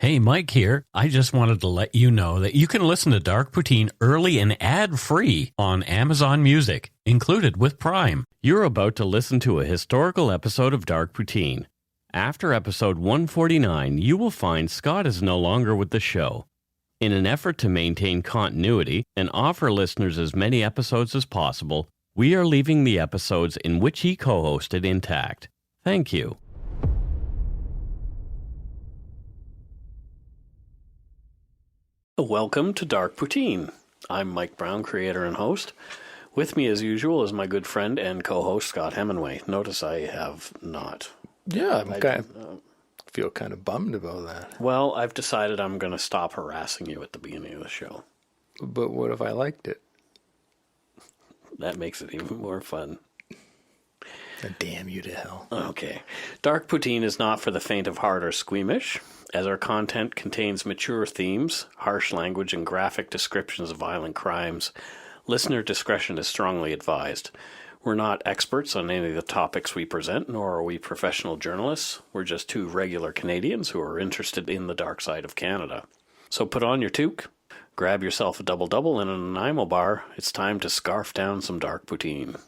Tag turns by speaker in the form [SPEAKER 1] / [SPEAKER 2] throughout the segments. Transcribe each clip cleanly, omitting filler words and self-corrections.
[SPEAKER 1] Hey, Mike here. I just wanted to let you know that you can listen to Dark Poutine early and ad-free on Amazon Music, included with Prime. You're about to listen to a historical episode of Dark Poutine. After episode 149, you will find Scott is no longer with the show. In an effort to maintain continuity and offer listeners as many episodes as possible, we are leaving the episodes in which he co-hosted intact. Thank you. Welcome to Dark Poutine. I'm Mike Brown, creator and host. With me, as usual, is my good friend and co-host, Scott Hemingway. Notice I have not.
[SPEAKER 2] Yeah, I feel kind of bummed about that.
[SPEAKER 1] Well, I've decided I'm going to stop harassing you at the beginning of the show.
[SPEAKER 2] But what if I liked it?
[SPEAKER 1] That makes it even more fun.
[SPEAKER 2] Damn you to hell.
[SPEAKER 1] Okay. Dark Poutine is not for the faint of heart or squeamish, as our content contains mature themes, harsh language, and graphic descriptions of violent crimes. Listener discretion is strongly advised. We're not experts on any of the topics we present, nor are we professional journalists. We're just two regular Canadians who are interested in the dark side of Canada. So put on your toque, grab yourself a double-double and an Nanaimo bar. It's time to scarf down some Dark Poutine.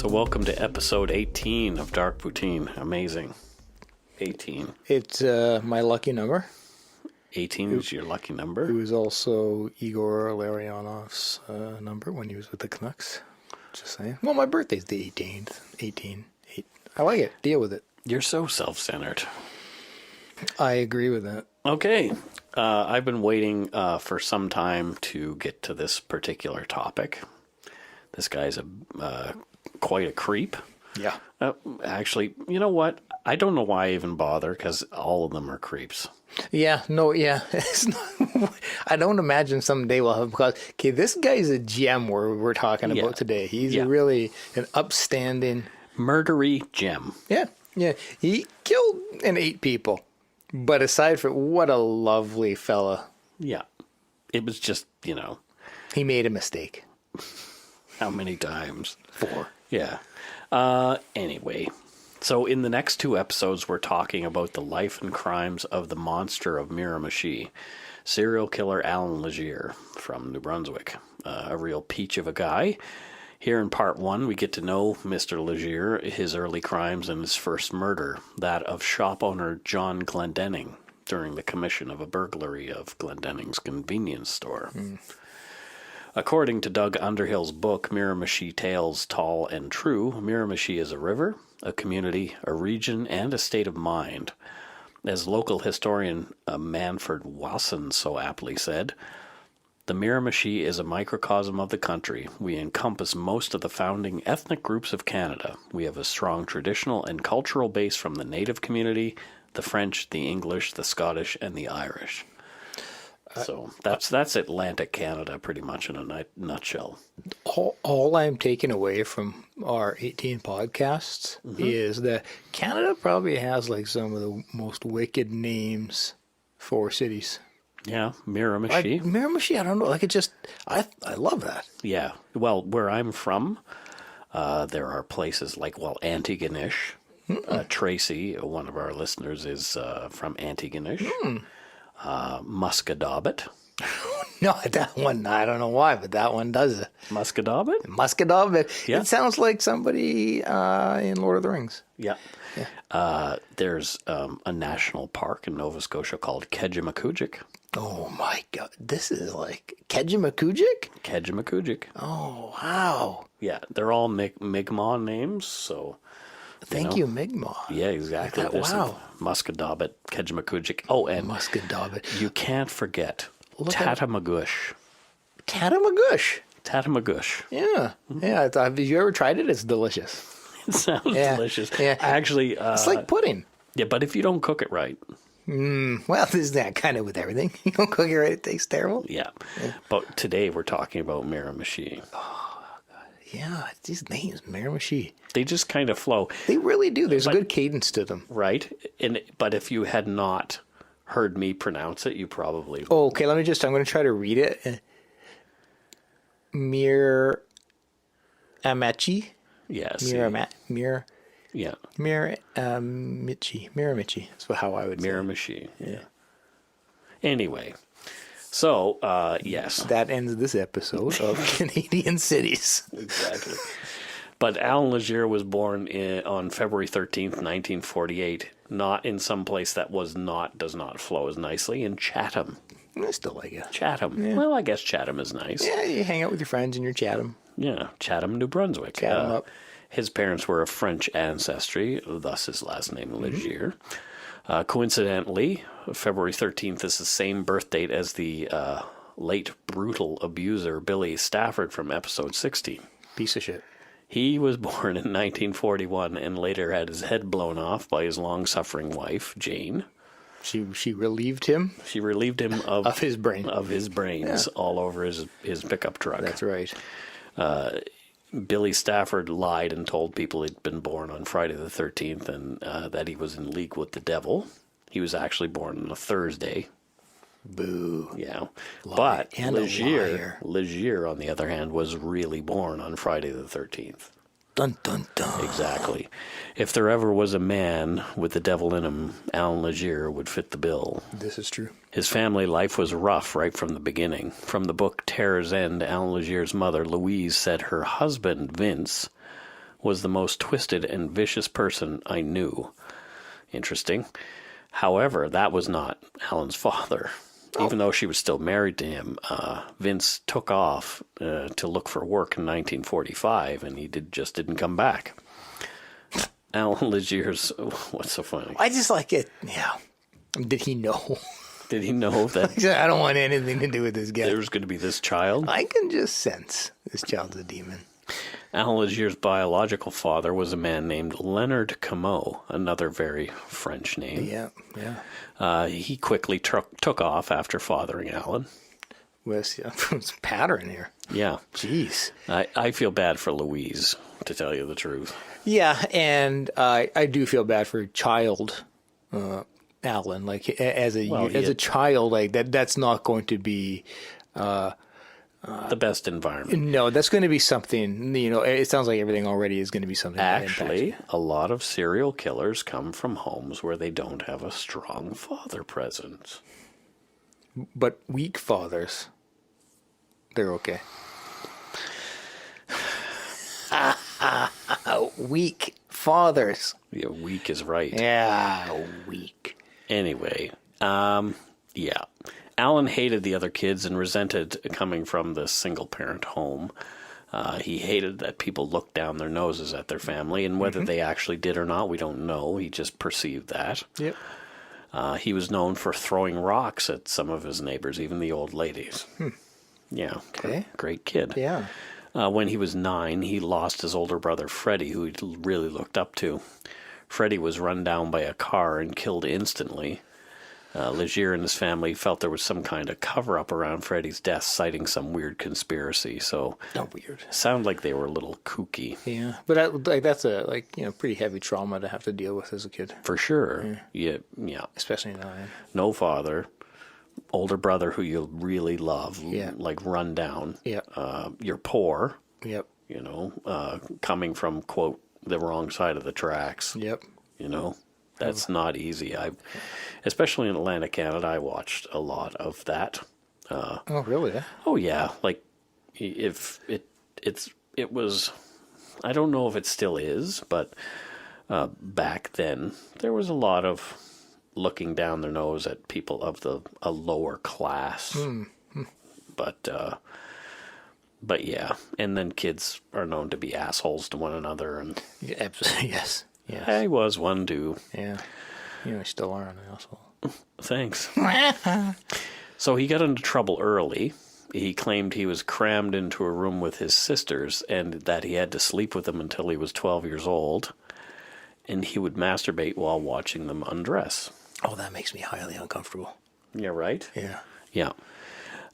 [SPEAKER 1] Welcome to episode 18 of Dark Poutine. Amazing. 18.
[SPEAKER 2] It's my lucky number.
[SPEAKER 1] 18 is your lucky number?
[SPEAKER 2] It was also Igor Larionov's number when he was with the Canucks. Just saying. Well, my birthday's the 18th. 18. I like it. Deal with it.
[SPEAKER 1] You're so self-centered.
[SPEAKER 2] I agree with that.
[SPEAKER 1] Okay. I've been waiting for some time to get to this particular topic. This guy's quite a creep.
[SPEAKER 2] Yeah.
[SPEAKER 1] Actually, you know what? I don't know why I even bother, because all of them are creeps.
[SPEAKER 2] Yeah. No, yeah. It's not, I don't imagine someday we'll have, because, okay, this guy's a gem we're talking about today. He's really an upstanding...
[SPEAKER 1] murdery gem.
[SPEAKER 2] Yeah. Yeah. He killed and ate people. But aside from, what a lovely fella.
[SPEAKER 1] Yeah. It was just,
[SPEAKER 2] He made a mistake.
[SPEAKER 1] How many times?
[SPEAKER 2] 4.
[SPEAKER 1] Yeah. Anyway, so in the next 2 episodes, we're talking about the life and crimes of the Monster of Miramichi, serial killer Allan Legere from New Brunswick. A real peach of a guy. Here in part 1, we get to know Mr. Legere, his early crimes, and his first murder, that of shop owner John Glendenning, during the commission of a burglary of Glendenning's convenience store. According to Doug Underhill's book, Miramichi Tales Tall and True, Miramichi is a river, a community, a region, and a state of mind. As local historian Manfred Wasson so aptly said, the Miramichi is a microcosm of the country. We encompass most of the founding ethnic groups of Canada. We have a strong traditional and cultural base from the native community, the French, the English, the Scottish, and the Irish. So that's Atlantic Canada pretty much in a nutshell.
[SPEAKER 2] All I'm taking away from our 18 podcasts is that Canada probably has like some of the most wicked names for cities.
[SPEAKER 1] Yeah, Miramichi.
[SPEAKER 2] Miramichi, I don't know. Like I love that.
[SPEAKER 1] Yeah. Well, where I'm from, there are places like, Antigonish. Tracy, one of our listeners, is from Antigonish. Muscadabbit.
[SPEAKER 2] No, that one, I don't know why, but that one does it.
[SPEAKER 1] Muscadabbit?
[SPEAKER 2] Muscadabbit.
[SPEAKER 1] Yeah.
[SPEAKER 2] It sounds like somebody in Lord of the Rings.
[SPEAKER 1] Yeah. There's a national park in Nova Scotia called Kejimkujik.
[SPEAKER 2] Oh my God. This is like Kejimkujik?
[SPEAKER 1] Kejimkujik.
[SPEAKER 2] Oh, wow.
[SPEAKER 1] Yeah, they're all Mi'kmaq names, so...
[SPEAKER 2] Thank you, Mi'kmaq.
[SPEAKER 1] Yeah, exactly.
[SPEAKER 2] Wow.
[SPEAKER 1] Muscadabbit, Kejimkujik. Oh, and
[SPEAKER 2] Muscadabbit.
[SPEAKER 1] You can't forget Tatamagouche.
[SPEAKER 2] Tatamagouche.
[SPEAKER 1] Tatamagouche.
[SPEAKER 2] Yeah. Yeah. Have you ever tried it? It's delicious.
[SPEAKER 1] It sounds
[SPEAKER 2] Yeah,
[SPEAKER 1] delicious.
[SPEAKER 2] yeah.
[SPEAKER 1] Actually,
[SPEAKER 2] It's like pudding.
[SPEAKER 1] yeah, but if you don't cook it right,
[SPEAKER 2] Well, this is that kind of with everything. You don't cook it right, it tastes terrible.
[SPEAKER 1] yeah. But today we're talking about Miramichi.
[SPEAKER 2] Yeah, these names, Miramichi.
[SPEAKER 1] They just kind of flow,
[SPEAKER 2] They really do. There's a good cadence to them.
[SPEAKER 1] right? But if you had not heard me pronounce it, you probably
[SPEAKER 2] Oh, okay, I'm going to try to read it. Miramichi?
[SPEAKER 1] yes, yeah,
[SPEAKER 2] Miramichi. That's how I would say it.
[SPEAKER 1] Miramichi. Yeah. Anyway, so yes,
[SPEAKER 2] That ends this episode of Canadian Cities.
[SPEAKER 1] exactly. But Allan Legere was born on February 13th, 1948, not in some place that does not flow as nicely, in Chatham.
[SPEAKER 2] I still like it.
[SPEAKER 1] Chatham.
[SPEAKER 2] Yeah.
[SPEAKER 1] Well, I guess Chatham is nice.
[SPEAKER 2] Yeah, you hang out with your friends and you're Chatham.
[SPEAKER 1] Yeah, Chatham, New Brunswick.
[SPEAKER 2] Chatham up.
[SPEAKER 1] His parents were of French ancestry, thus his last name, Legere. Coincidentally, February 13th is the same birth date as the late brutal abuser Billy Stafford from episode 16.
[SPEAKER 2] Piece of shit.
[SPEAKER 1] He was born in 1941 and later had his head blown off by his long-suffering wife, Jane.
[SPEAKER 2] She relieved him
[SPEAKER 1] She relieved him
[SPEAKER 2] of his brain.
[SPEAKER 1] of his brains all over his pickup truck.
[SPEAKER 2] That's right.
[SPEAKER 1] Billy Stafford lied and told people he'd been born on Friday the 13th and that he was in league with the devil. He was actually born on a Thursday.
[SPEAKER 2] Boo.
[SPEAKER 1] Yeah.
[SPEAKER 2] Liar.
[SPEAKER 1] But
[SPEAKER 2] And a liar.
[SPEAKER 1] Legere, on the other hand, was really born on Friday the 13th.
[SPEAKER 2] Dun, dun, dun.
[SPEAKER 1] Exactly. If there ever was a man with the devil in him, Allan Legere would fit the bill.
[SPEAKER 2] This is true.
[SPEAKER 1] His family life was rough right from the beginning. From the book Terror's End, Allan Legere's mother, Louise, said her husband, Vince, was the most twisted and vicious person I knew. Interesting. However, that was not Alan's father. Even though she was still married to him, Vince took off to look for work in 1945, and he just didn't come back. Allan Legere's... What's so funny?
[SPEAKER 2] I just like it. Yeah. Did he know?
[SPEAKER 1] Did he know that
[SPEAKER 2] I don't want anything to do with this guy.
[SPEAKER 1] there was going to be this child?
[SPEAKER 2] I can just sense this child's a demon.
[SPEAKER 1] Allan Legere's biological father was a man named Leonard Comeau, another very French name.
[SPEAKER 2] Yeah.
[SPEAKER 1] He quickly took off after fathering Allan.
[SPEAKER 2] There's a pattern here.
[SPEAKER 1] Yeah.
[SPEAKER 2] Jeez.
[SPEAKER 1] I feel bad for Louise, to tell you the truth.
[SPEAKER 2] Yeah, and I do feel bad for child Alan. Like as a child, like that's not going to be
[SPEAKER 1] The best environment.
[SPEAKER 2] no. That's going to be something. It sounds like everything already is going to be something. that
[SPEAKER 1] Actually,
[SPEAKER 2] impacts
[SPEAKER 1] a lot of serial killers come from homes where they don't have a strong father presence.
[SPEAKER 2] you. But weak fathers, they're okay. Weak fathers.
[SPEAKER 1] Yeah, weak is right.
[SPEAKER 2] Yeah, weak.
[SPEAKER 1] Anyway, yeah. Allan hated the other kids and resented coming from this single-parent home. He hated that people looked down their noses at their family, and whether they actually did or not, we don't know. He just perceived that.
[SPEAKER 2] Yep.
[SPEAKER 1] He was known for throwing rocks at some of his neighbors, even the old ladies. Yeah,
[SPEAKER 2] Okay.
[SPEAKER 1] great kid.
[SPEAKER 2] Yeah.
[SPEAKER 1] When he was 9, he lost his older brother, Freddie, who he really looked up to. Freddie was run down by a car and killed instantly. Legere and his family felt there was some kind of cover-up around Freddie's death, citing some weird conspiracy. So,
[SPEAKER 2] Not weird.
[SPEAKER 1] it sounded like they were a little kooky.
[SPEAKER 2] Yeah, but that's a pretty heavy trauma to have to deal with as a kid,
[SPEAKER 1] For sure. Yeah.
[SPEAKER 2] especially now.
[SPEAKER 1] No father, older brother who you really love,
[SPEAKER 2] Yeah.
[SPEAKER 1] like run down.
[SPEAKER 2] Yep.
[SPEAKER 1] You're poor,
[SPEAKER 2] Yep.
[SPEAKER 1] coming from, quote, the wrong side of the tracks.
[SPEAKER 2] Yep.
[SPEAKER 1] That's not easy. Especially in Atlantic Canada, I watched a lot of that.
[SPEAKER 2] Oh, really?
[SPEAKER 1] Oh yeah, like if it was, I don't know if it still is, but back then there was a lot of looking down their nose at people of a lower class. But yeah, and then kids are known to be assholes to one another, and
[SPEAKER 2] Yeah, absolutely. Yes. Yes.
[SPEAKER 1] I was one too.
[SPEAKER 2] Yeah. I still are an asshole.
[SPEAKER 1] Thanks. So he got into trouble early. He claimed he was crammed into a room with his sisters and that he had to sleep with them until he was 12 years old. And he would masturbate while watching them undress.
[SPEAKER 2] Oh, that makes me highly uncomfortable.
[SPEAKER 1] Yeah, right?
[SPEAKER 2] Yeah.
[SPEAKER 1] Yeah.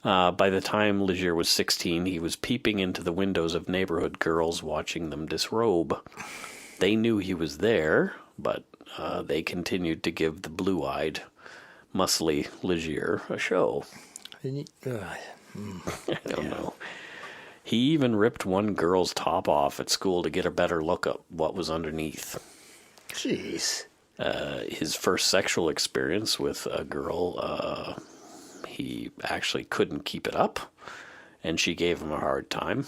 [SPEAKER 1] By the time Legere was 16, he was peeping into the windows of neighborhood girls watching them disrobe. They knew he was there, but they continued to give the blue-eyed, muscly Legere a show.
[SPEAKER 2] I
[SPEAKER 1] don't know. He even ripped one girl's top off at school to get a better look at what was underneath.
[SPEAKER 2] Jeez.
[SPEAKER 1] His first sexual experience with a girl, he actually couldn't keep it up, and she gave him a hard time.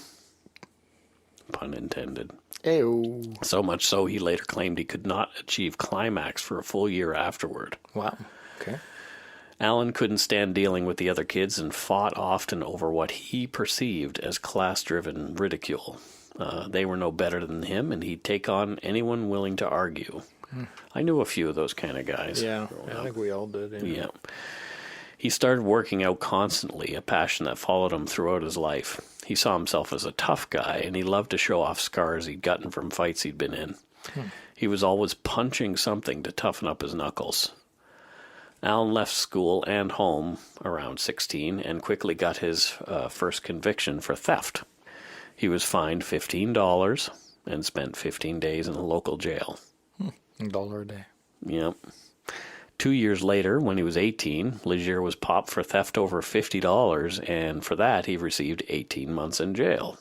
[SPEAKER 1] Pun intended.
[SPEAKER 2] Ew.
[SPEAKER 1] So much so he later claimed he could not achieve climax for a full year afterward.
[SPEAKER 2] Wow. Okay.
[SPEAKER 1] Allan couldn't stand dealing with the other kids and fought often over what he perceived as class-driven ridicule. They were no better than him, and he'd take on anyone willing to argue. I knew a few of those kind of guys.
[SPEAKER 2] Yeah, I think we all did.
[SPEAKER 1] Yeah. He started working out constantly, a passion that followed him throughout his life. He saw himself as a tough guy, and he loved to show off scars he'd gotten from fights he'd been in. He was always punching something to toughen up his knuckles. Allan left school and home around 16 and quickly got his first conviction for theft. He was fined $15 and spent 15 days in a local jail.
[SPEAKER 2] $1 a day.
[SPEAKER 1] Yep. 2 years later, when he was 18, Legere was popped for theft over $50, and for that he received 18 months in jail.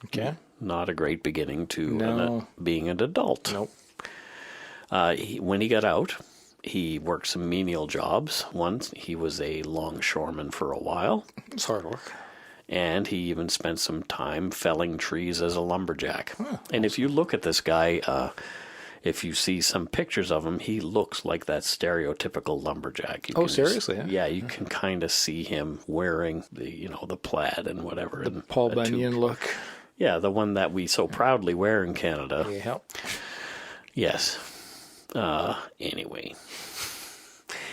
[SPEAKER 2] Okay.
[SPEAKER 1] Not a great beginning to being an adult.
[SPEAKER 2] Nope.
[SPEAKER 1] When he got out, he worked some menial jobs. Once he was a longshoreman for a while.
[SPEAKER 2] It's hard work.
[SPEAKER 1] And he even spent some time felling trees as a lumberjack.
[SPEAKER 2] Oh,
[SPEAKER 1] and if you look at this guy, if you see some pictures of him, he looks like that stereotypical lumberjack.
[SPEAKER 2] Seriously?
[SPEAKER 1] Yeah, you can kind of see him wearing the plaid and whatever.
[SPEAKER 2] The Paul Bunyan look.
[SPEAKER 1] Yeah, the one that we so proudly wear in Canada.
[SPEAKER 2] Yeah.
[SPEAKER 1] Yes. Anyway.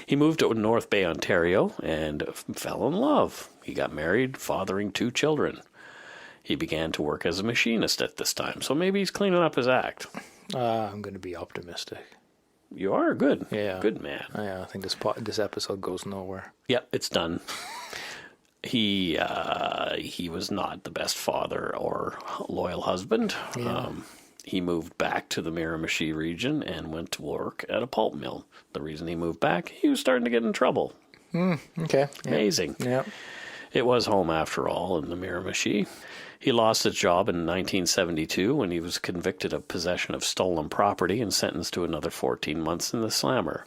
[SPEAKER 1] He moved to North Bay, Ontario, and fell in love. He got married, fathering 2 children. He began to work as a machinist at this time, so maybe he's cleaning up his act.
[SPEAKER 2] I'm going to be optimistic.
[SPEAKER 1] You are good.
[SPEAKER 2] Yeah.
[SPEAKER 1] Good man.
[SPEAKER 2] I think this episode goes nowhere.
[SPEAKER 1] Yep, it's done. He was not the best father or loyal husband.
[SPEAKER 2] Yeah.
[SPEAKER 1] He moved back to the Miramichi region and went to work at a pulp mill. The reason he moved back, he was starting to get in trouble.
[SPEAKER 2] Okay.
[SPEAKER 1] Amazing.
[SPEAKER 2] Yeah.
[SPEAKER 1] It was home, after all, in the Miramichi. He lost his job in 1972 when he was convicted of possession of stolen property and sentenced to another 14 months in the slammer.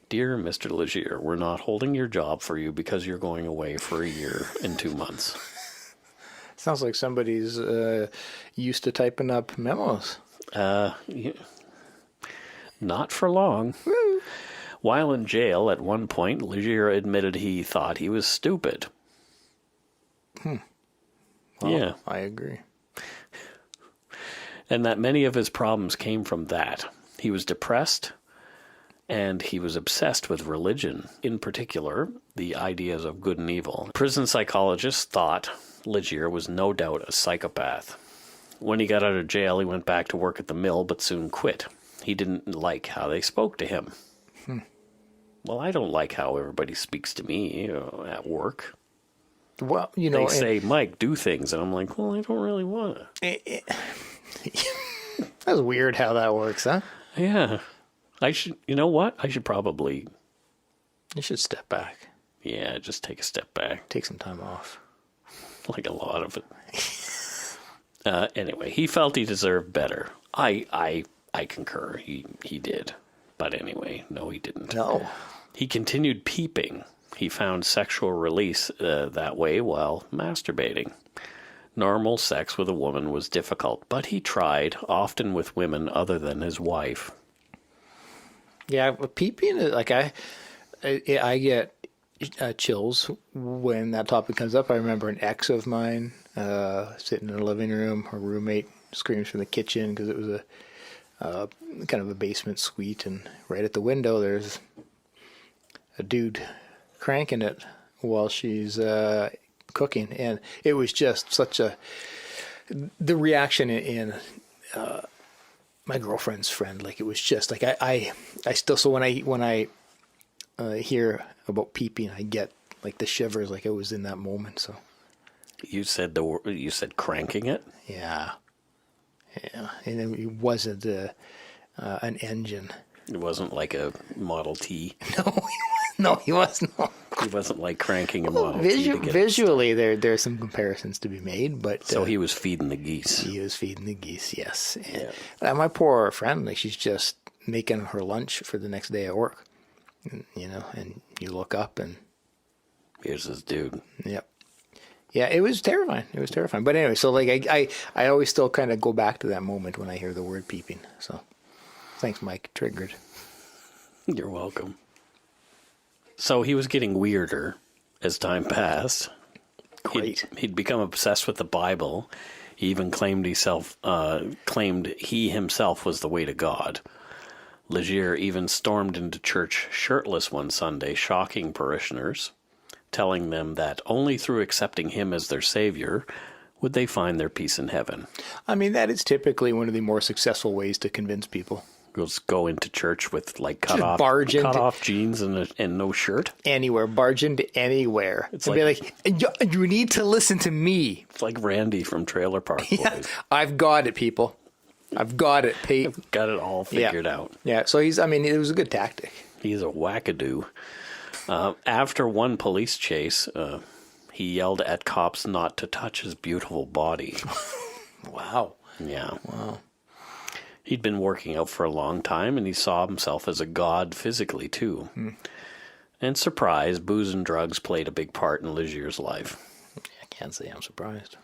[SPEAKER 1] Dear Mr. Legere, we're not holding your job for you because you're going away for a year and 2 months.
[SPEAKER 2] Sounds like somebody's used to typing up memos.
[SPEAKER 1] Yeah. Not for long.
[SPEAKER 2] Woo.
[SPEAKER 1] While in jail, at one point, Legere admitted he thought he was stupid.
[SPEAKER 2] Well,
[SPEAKER 1] Yeah.
[SPEAKER 2] I agree.
[SPEAKER 1] And that many of his problems came from that. He was depressed, and he was obsessed with religion, in particular, the ideas of good and evil. Prison psychologists thought Legere was no doubt a psychopath. When he got out of jail, he went back to work at the mill, but soon quit. He didn't like how they spoke to him. Well, I don't like how everybody speaks to me at work.
[SPEAKER 2] Well,
[SPEAKER 1] They say, Mike, do things. And I'm like, well, I don't really want to.
[SPEAKER 2] That's weird how that works, huh?
[SPEAKER 1] Yeah. You know what? I should probably,
[SPEAKER 2] You should step back.
[SPEAKER 1] just take a step back.
[SPEAKER 2] Take some time off.
[SPEAKER 1] Like a lot of it. Anyway, he felt he deserved better. I concur. He did. But anyway, no, he didn't.
[SPEAKER 2] No.
[SPEAKER 1] He continued peeping. He found sexual release that way while masturbating. Normal sex with a woman was difficult, but he tried, often with women other than his wife.
[SPEAKER 2] Yeah, peeping, like I get chills when that topic comes up. I remember an ex of mine sitting in the living room. Her roommate screams from the kitchen because it was a kind of a basement suite, and right at the window there's a dude cranking it while she's cooking, and it was just such the reaction in my girlfriend's friend, like it was just like I still, so when I hear about peeping, I get like the shivers, like I was in that moment. So
[SPEAKER 1] You said cranking it?
[SPEAKER 2] yeah, and it wasn't an engine.
[SPEAKER 1] It wasn't like a Model T.
[SPEAKER 2] No, he wasn't.
[SPEAKER 1] He wasn't like cranking a Model T to get
[SPEAKER 2] Visually, there's some comparisons to be made, but
[SPEAKER 1] So he was feeding the geese.
[SPEAKER 2] he was feeding the geese, yes. And my poor friend, like she's just making her lunch for the next day at work, and, and you look up and
[SPEAKER 1] Here's this dude.
[SPEAKER 2] yep. Yeah, it was terrifying. But anyway, so like I always still kind of go back to that moment when I hear the word peeping. So thanks, Mike. Triggered.
[SPEAKER 1] You're welcome. So he was getting weirder as time passed.
[SPEAKER 2] Great.
[SPEAKER 1] He'd become obsessed with the Bible. He even claimed he himself was the way to God. Legere even stormed into church shirtless one Sunday, shocking parishioners, telling them that only through accepting him as their savior would they find their peace in heaven.
[SPEAKER 2] I mean, that is typically one of the more successful ways to convince people.
[SPEAKER 1] Go into church with like cut off jeans and no shirt.
[SPEAKER 2] Anywhere, barge into anywhere.
[SPEAKER 1] It's
[SPEAKER 2] and
[SPEAKER 1] like,
[SPEAKER 2] be like, you need to listen to me.
[SPEAKER 1] It's like Randy from Trailer Park Boys.
[SPEAKER 2] I've got it, people. I've got it.
[SPEAKER 1] Got it all figured out.
[SPEAKER 2] Yeah, so it was a good tactic.
[SPEAKER 1] He's a wackadoo. After one police chase, he yelled at cops not to touch his beautiful body.
[SPEAKER 2] Wow.
[SPEAKER 1] Yeah.
[SPEAKER 2] Wow.
[SPEAKER 1] He'd been working out for a long time, and he saw himself as a god physically, too. And surprise, booze and drugs played a big part in Legere's life.
[SPEAKER 2] I can't say I'm surprised.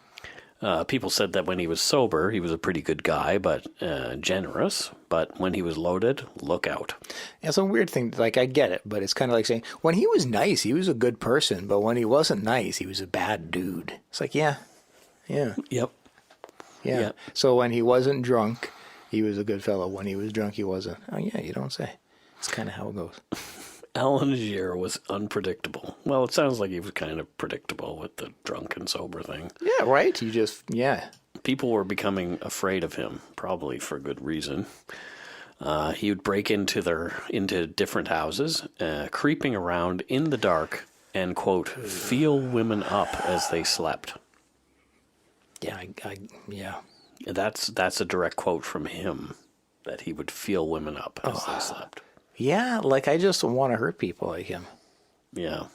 [SPEAKER 1] People said that when he was sober, he was a pretty good guy, but generous. But when he was loaded, look out.
[SPEAKER 2] Yeah, it's a weird thing. Like, I get it, but it's kind of like saying, when he was nice, he was a good person. But when he wasn't nice, he was a bad dude. It's like, yeah.
[SPEAKER 1] Yep.
[SPEAKER 2] Yeah. So when he wasn't drunk, he was a good fellow. When he was drunk, he wasn't. Oh, yeah, you don't say. It's kind of how it goes.
[SPEAKER 1] Allan Legere was unpredictable. Well, it sounds like he was kind of predictable with the drunk and sober thing.
[SPEAKER 2] Yeah, right?
[SPEAKER 1] People were becoming afraid of him, probably for good reason. He would break into different houses, creeping around in the dark and, quote, feel women up as they slept.
[SPEAKER 2] Yeah, yeah.
[SPEAKER 1] That's a direct quote from him, that he would feel women up as they slept.
[SPEAKER 2] Yeah, like I just want to hurt people like him.
[SPEAKER 1] Yeah.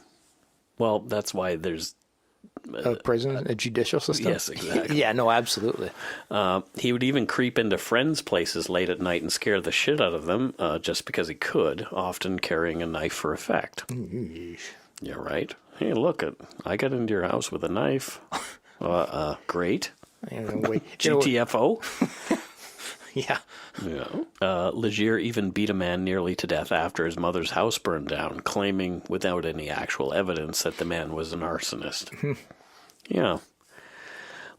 [SPEAKER 1] Well, that's why there's
[SPEAKER 2] A prison, a judicial system?
[SPEAKER 1] Yes, exactly.
[SPEAKER 2] Yeah, no, absolutely.
[SPEAKER 1] He would even creep into friends' places late at night and scare the shit out of them just because he could, often carrying a knife for effect. Yeah, right. Hey, look, I got into your house with a knife. Great. GTFO?
[SPEAKER 2] Yeah.
[SPEAKER 1] Legere even beat a man nearly to death after his mother's house burned down, claiming without any actual evidence that the man was an arsonist. Yeah.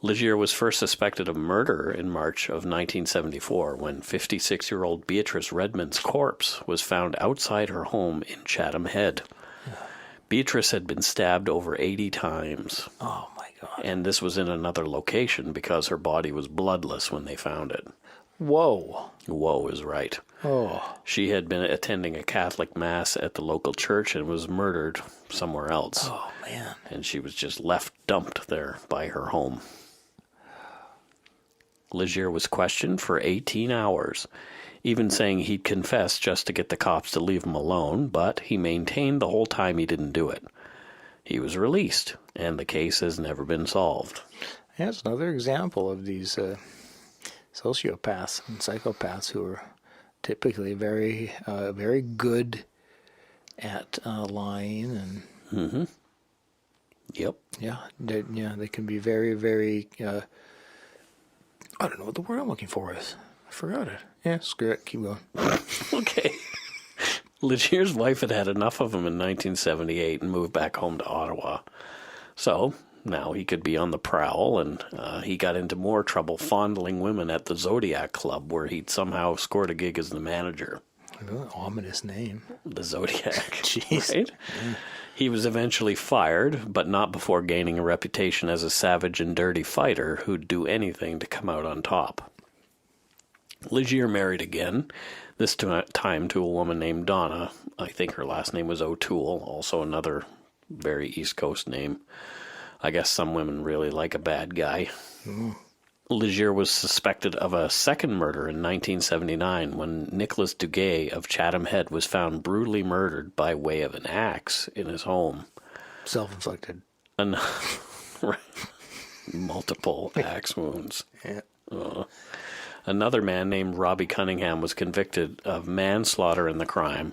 [SPEAKER 1] Legere was first suspected of murder in March of 1974 when 56-year-old Beatrice Redmond's corpse was found outside her home in Chatham Head. Beatrice had been stabbed over 80 times.
[SPEAKER 2] Oh, my God.
[SPEAKER 1] And this was in another location because her body was bloodless when they found it.
[SPEAKER 2] Whoa.
[SPEAKER 1] Whoa is right.
[SPEAKER 2] Oh.
[SPEAKER 1] She had been attending a Catholic mass at the local church and was murdered somewhere else.
[SPEAKER 2] Oh, man.
[SPEAKER 1] And she was just left dumped there by her home. Legere was questioned for 18 hours, even saying he'd confess just to get the cops to leave him alone, but he maintained the whole time he didn't do it. He was released, and the case has never been solved.
[SPEAKER 2] Yeah, it's another example of these sociopaths and psychopaths who are typically very, very good at lying and.
[SPEAKER 1] Mm-hmm. Yep.
[SPEAKER 2] Yeah, they can be very, very. I don't know what the word I'm looking for is. I forgot it. Yeah, screw it. Keep going.
[SPEAKER 1] Okay. Legere's wife had enough of him in 1978 and moved back home to Ottawa. So now he could be on the prowl, and he got into more trouble fondling women at the Zodiac Club, where he'd somehow scored a gig as the manager.
[SPEAKER 2] Ominous name.
[SPEAKER 1] The Zodiac.
[SPEAKER 2] Jeez.
[SPEAKER 1] Right? He was eventually fired, but not before gaining a reputation as a savage and dirty fighter who'd do anything to come out on top. Legere married again, this time to a woman named Donna. I think her last name was O'Toole, also another very East Coast name. I guess some women really like a bad guy. Legere was suspected of a second murder in 1979 when Nicholas Duguay of Chatham Head was found brutally murdered by way of an axe in his home.
[SPEAKER 2] Self-inflicted.
[SPEAKER 1] Multiple axe wounds.
[SPEAKER 2] Yeah.
[SPEAKER 1] Another man named Robbie Cunningham was convicted of manslaughter in the crime,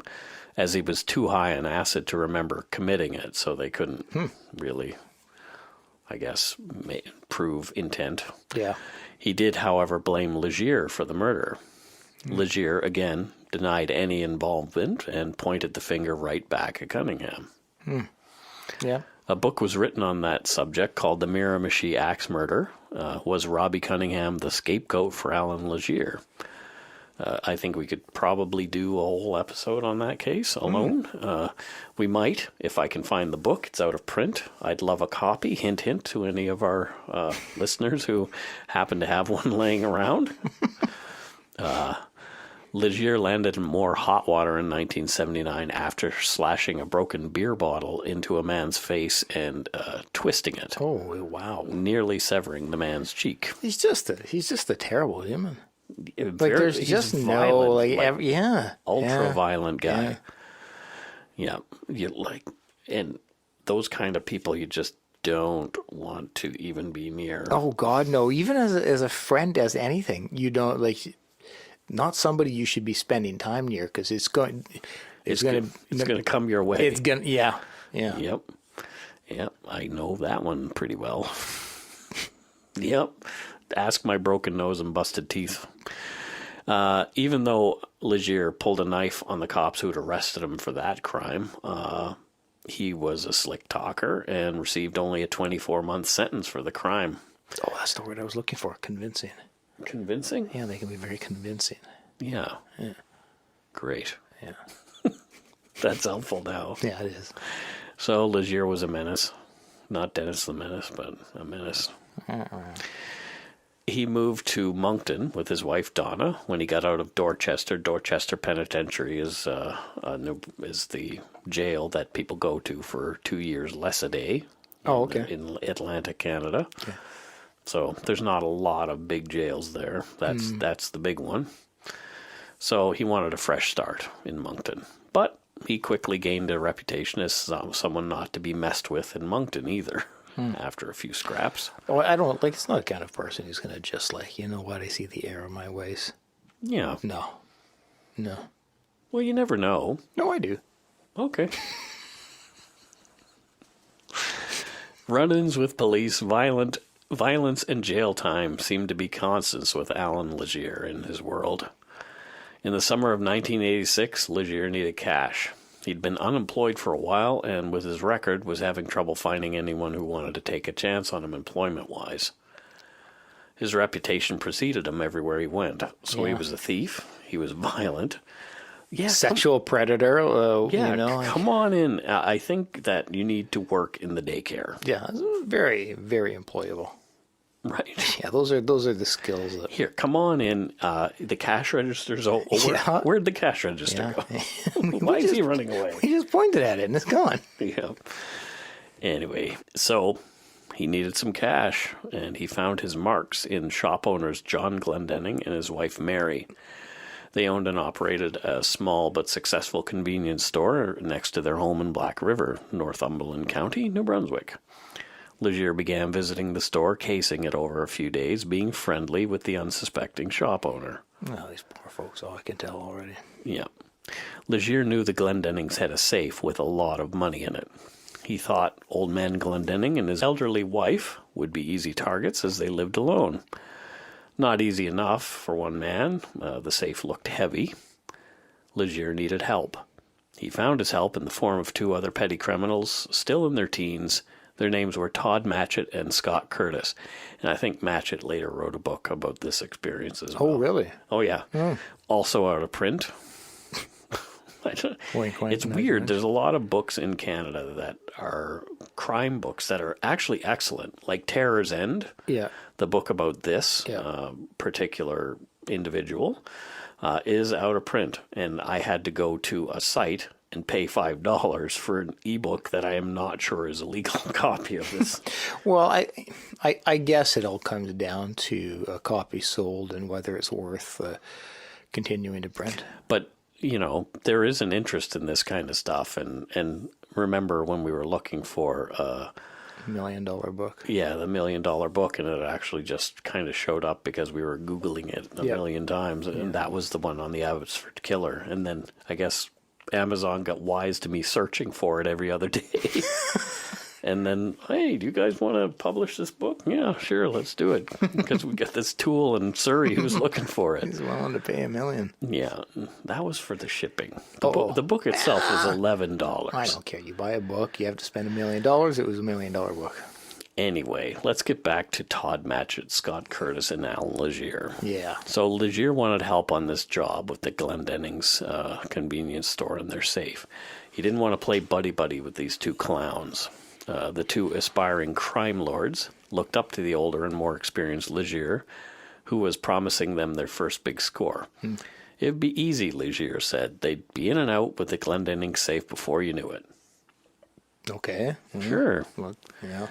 [SPEAKER 1] as he was too high on acid to remember committing it, so they couldn't really, I guess, prove intent.
[SPEAKER 2] Yeah.
[SPEAKER 1] He did, however, blame Legere for the murder. Legere, again, denied any involvement and pointed the finger right back at Cunningham.
[SPEAKER 2] Yeah.
[SPEAKER 1] A book was written on that subject called The Miramichi Axe Murder. Was Robbie Cunningham the scapegoat for Allan Legere? I think we could probably do a whole episode on that case alone. We might, if I can find the book. It's out of print. I'd love a copy. Hint, hint to any of our listeners who happen to have one laying around. Legere landed in more hot water in 1979 after slashing a broken beer bottle into a man's face and twisting it.
[SPEAKER 2] Oh, wow.
[SPEAKER 1] Nearly severing the man's cheek.
[SPEAKER 2] He's just a terrible human.
[SPEAKER 1] There's
[SPEAKER 2] just no,
[SPEAKER 1] ultra violent guy. Yeah, and those kind of people you just don't want to even be near.
[SPEAKER 2] Oh God, no! Even as a friend, as anything, you don't like. Not somebody you should be spending time near because it's going to come your way.
[SPEAKER 1] Yep. I know that one pretty well. Yep. Ask my broken nose and busted teeth. Even though Legere pulled a knife on the cops who'd arrested him for that crime, he was a slick talker and received only a 24-month sentence for the crime.
[SPEAKER 2] Oh, that's the word I was looking for. Convincing.
[SPEAKER 1] Convincing?
[SPEAKER 2] Yeah, they can be very convincing.
[SPEAKER 1] Yeah. Great.
[SPEAKER 2] Yeah.
[SPEAKER 1] That's helpful now.
[SPEAKER 2] Yeah, it is.
[SPEAKER 1] So Legere was a menace. Not Dennis the Menace, but a menace. He moved to Moncton with his wife Donna when he got out of Dorchester. Dorchester Penitentiary is the jail that people go to for 2 years less a day.
[SPEAKER 2] Oh, okay.
[SPEAKER 1] In Atlantic, Canada.
[SPEAKER 2] Okay.
[SPEAKER 1] So there's not a lot of big jails there. That's the big one. So he wanted a fresh start in Moncton. But he quickly gained a reputation as someone not to be messed with in Moncton either. After a few scraps.
[SPEAKER 2] Oh, I don't like. It's not the kind of person who's going to just like, you know what? I see the error in my ways.
[SPEAKER 1] Yeah.
[SPEAKER 2] No.
[SPEAKER 1] Well, you never know.
[SPEAKER 2] No, I do.
[SPEAKER 1] Okay. Run-ins with police, violence, and jail time seem to be constants with Allan Legere in his world. In the summer of 1986, Legere needed cash. He'd been unemployed for a while, and with his record, was having trouble finding anyone who wanted to take a chance on him employment-wise. His reputation preceded him everywhere he went. So he was a thief. He was violent. Yeah,
[SPEAKER 2] sexual predator.
[SPEAKER 1] Come on in. I think that you need to work in the daycare.
[SPEAKER 2] Yeah, very, very employable.
[SPEAKER 1] Right.
[SPEAKER 2] Yeah, those are the skills that.
[SPEAKER 1] Here, come on in. The cash register's over.
[SPEAKER 2] Yeah.
[SPEAKER 1] Where'd the cash register go? Why is he running away?
[SPEAKER 2] We just pointed at it and it's gone.
[SPEAKER 1] Yeah. Anyway, so he needed some cash, and he found his marks in shop owners John Glendenning and his wife Mary. They owned and operated a small but successful convenience store next to their home in Black River, Northumberland County, New Brunswick. Legere began visiting the store, casing it over a few days, being friendly with the unsuspecting shop owner.
[SPEAKER 2] Oh, these poor folks, I can tell already.
[SPEAKER 1] Yeah. Legere knew the Glendennings had a safe with a lot of money in it. He thought old man Glendenning and his elderly wife would be easy targets as they lived alone. Not easy enough for one man. The safe looked heavy. Legere needed help. He found his help in the form of two other petty criminals, still in their teens. Their names were Todd Matchett and Scott Curtis. And I think Matchett later wrote a book about this experience as well.
[SPEAKER 2] Oh, really?
[SPEAKER 1] Oh, yeah. Also out of print.
[SPEAKER 2] Wink, wink,
[SPEAKER 1] It's
[SPEAKER 2] nudge,
[SPEAKER 1] weird.
[SPEAKER 2] nudge.
[SPEAKER 1] There's a lot of books in Canada that are crime books that are actually excellent, like Terror's End.
[SPEAKER 2] Yeah.
[SPEAKER 1] The book about this particular individual is out of print, and I had to go to a site and pay $5 for an ebook that I am not sure is a legal copy of this.
[SPEAKER 2] Well, I guess it all comes down to a copy sold and whether it's worth continuing to print.
[SPEAKER 1] But, you know, there is an interest in this kind of stuff, and remember when we were looking for
[SPEAKER 2] $1 million book.
[SPEAKER 1] yeah, the $1 million book, and it actually just kind of showed up because we were Googling it a million times, and that was the one on the Abbotsford Killer. And then I guess Amazon got wise to me searching for it every other day. And then, hey, do you guys want to publish this book? Yeah, sure, let's do it. Because we got this tool in Surrey who's looking for it.
[SPEAKER 2] He's willing to pay $1 million.
[SPEAKER 1] Yeah, that was for the shipping. The book itself was $11.
[SPEAKER 2] I don't care. You buy a book, you have to spend $1 million. It was $1 million book.
[SPEAKER 1] Anyway, let's get back to Todd Matchett, Scott Curtis, and Allan Legere.
[SPEAKER 2] Yeah.
[SPEAKER 1] So Legere wanted help on this job with the Glendenning's convenience store and their safe. He didn't want to play buddy-buddy with these two clowns. The two aspiring crime lords looked up to the older and more experienced Legere, who was promising them their first big score. It'd be easy, Legere said. They'd be in and out with the Glendenning safe before you knew it.
[SPEAKER 2] Okay.
[SPEAKER 1] Sure.
[SPEAKER 2] Well, yeah.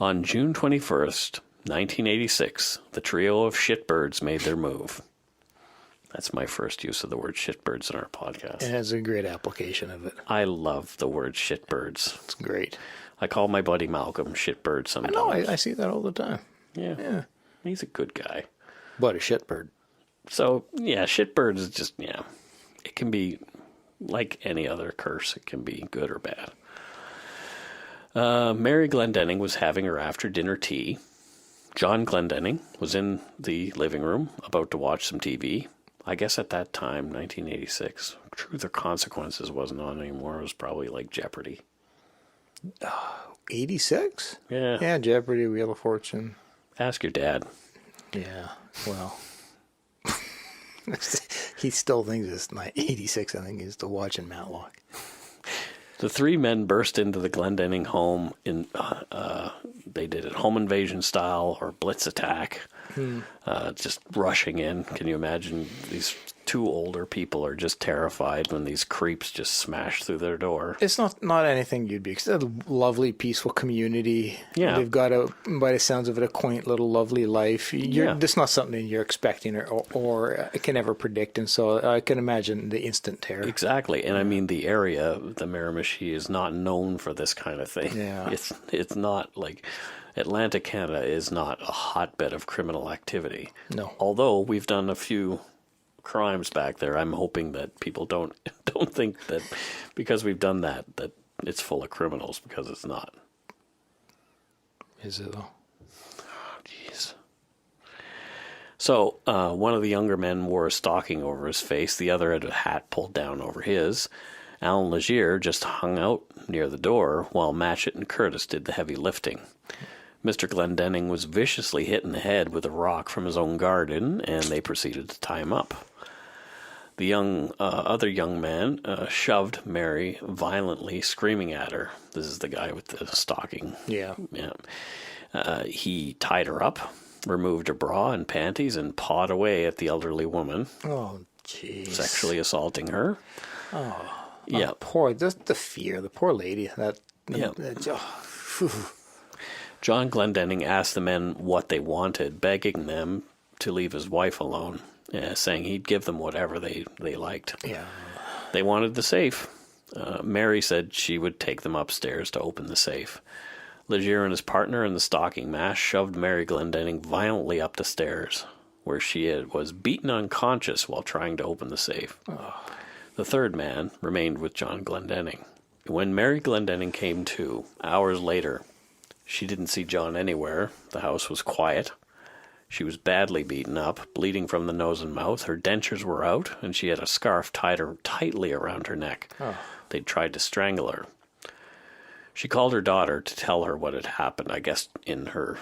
[SPEAKER 1] On June 21st, 1986, the trio of shitbirds made their move. That's my first use of the word shitbirds in our podcast.
[SPEAKER 2] It has a great application of it.
[SPEAKER 1] I love the word shitbirds.
[SPEAKER 2] It's great.
[SPEAKER 1] I call my buddy Malcolm shitbird
[SPEAKER 2] I
[SPEAKER 1] sometimes.
[SPEAKER 2] know. I see that all the time.
[SPEAKER 1] Yeah. He's a good guy.
[SPEAKER 2] But a shitbird.
[SPEAKER 1] So, yeah, shitbird is just, it can be like any other curse. It can be good or bad. Mary Glendenning was having her after-dinner tea. John Glendenning was in the living room about to watch some TV. I guess at that time, 1986, Truth or Consequences wasn't on anymore. It was probably like Jeopardy.
[SPEAKER 2] 86?
[SPEAKER 1] Yeah.
[SPEAKER 2] Yeah, Jeopardy, Wheel of Fortune.
[SPEAKER 1] Ask your dad.
[SPEAKER 2] Yeah, well. He still thinks it's 86, I think he's still watching Matlock.
[SPEAKER 1] The three men burst into the Glendenning home in, they did it home invasion style or blitz attack, just rushing in. Can you imagine these two older people are just terrified when these creeps just smash through their door?
[SPEAKER 2] It's not anything you'd be. It's a lovely, peaceful community.
[SPEAKER 1] Yeah.
[SPEAKER 2] They've got by the sounds of it, a quaint little lovely life. That's not something you're expecting or can ever predict. And so I can imagine the instant terror.
[SPEAKER 1] Exactly. And I mean, the area, the Miramichi, is not known for this kind of thing.
[SPEAKER 2] Yeah.
[SPEAKER 1] It's not like Atlantic Canada is not a hotbed of criminal activity.
[SPEAKER 2] No.
[SPEAKER 1] Although we've done a few crimes back there, I'm hoping that people don't think that because we've done that it's full of criminals, because it's not.
[SPEAKER 2] Is it though?
[SPEAKER 1] Oh, jeez. So one of the younger men wore a stocking over his face. The other had a hat pulled down over his. Allan Legere just hung out near the door while Matchett and Curtis did the heavy lifting. Mr. Glendenning was viciously hit in the head with a rock from his own garden, and they proceeded to tie him up. The other young man shoved Mary violently, screaming at her. This is the guy with the stocking.
[SPEAKER 2] Yeah.
[SPEAKER 1] He tied her up, removed her bra and panties, and pawed away at the elderly woman.
[SPEAKER 2] Oh, jeez.
[SPEAKER 1] Sexually assaulting her.
[SPEAKER 2] Oh.
[SPEAKER 1] Yeah.
[SPEAKER 2] Poor, just the fear, the poor lady.
[SPEAKER 1] John Glendenning asked the men what they wanted, begging them to leave his wife alone, saying he'd give them whatever they liked.
[SPEAKER 2] Yeah.
[SPEAKER 1] They wanted the safe. Mary said she would take them upstairs to open the safe. Legere and his partner in the stocking mask shoved Mary Glendenning violently up the stairs, where she was beaten unconscious while trying to open the safe.
[SPEAKER 2] Oh.
[SPEAKER 1] The third man remained with John Glendenning. When Mary Glendenning came to, hours later, she didn't see John anywhere. The house was quiet. She was badly beaten up, bleeding from the nose and mouth. Her dentures were out, and she had a scarf tied tightly around her neck.
[SPEAKER 2] Oh.
[SPEAKER 1] They'd tried to strangle her. She called her daughter to tell her what had happened, I guess in her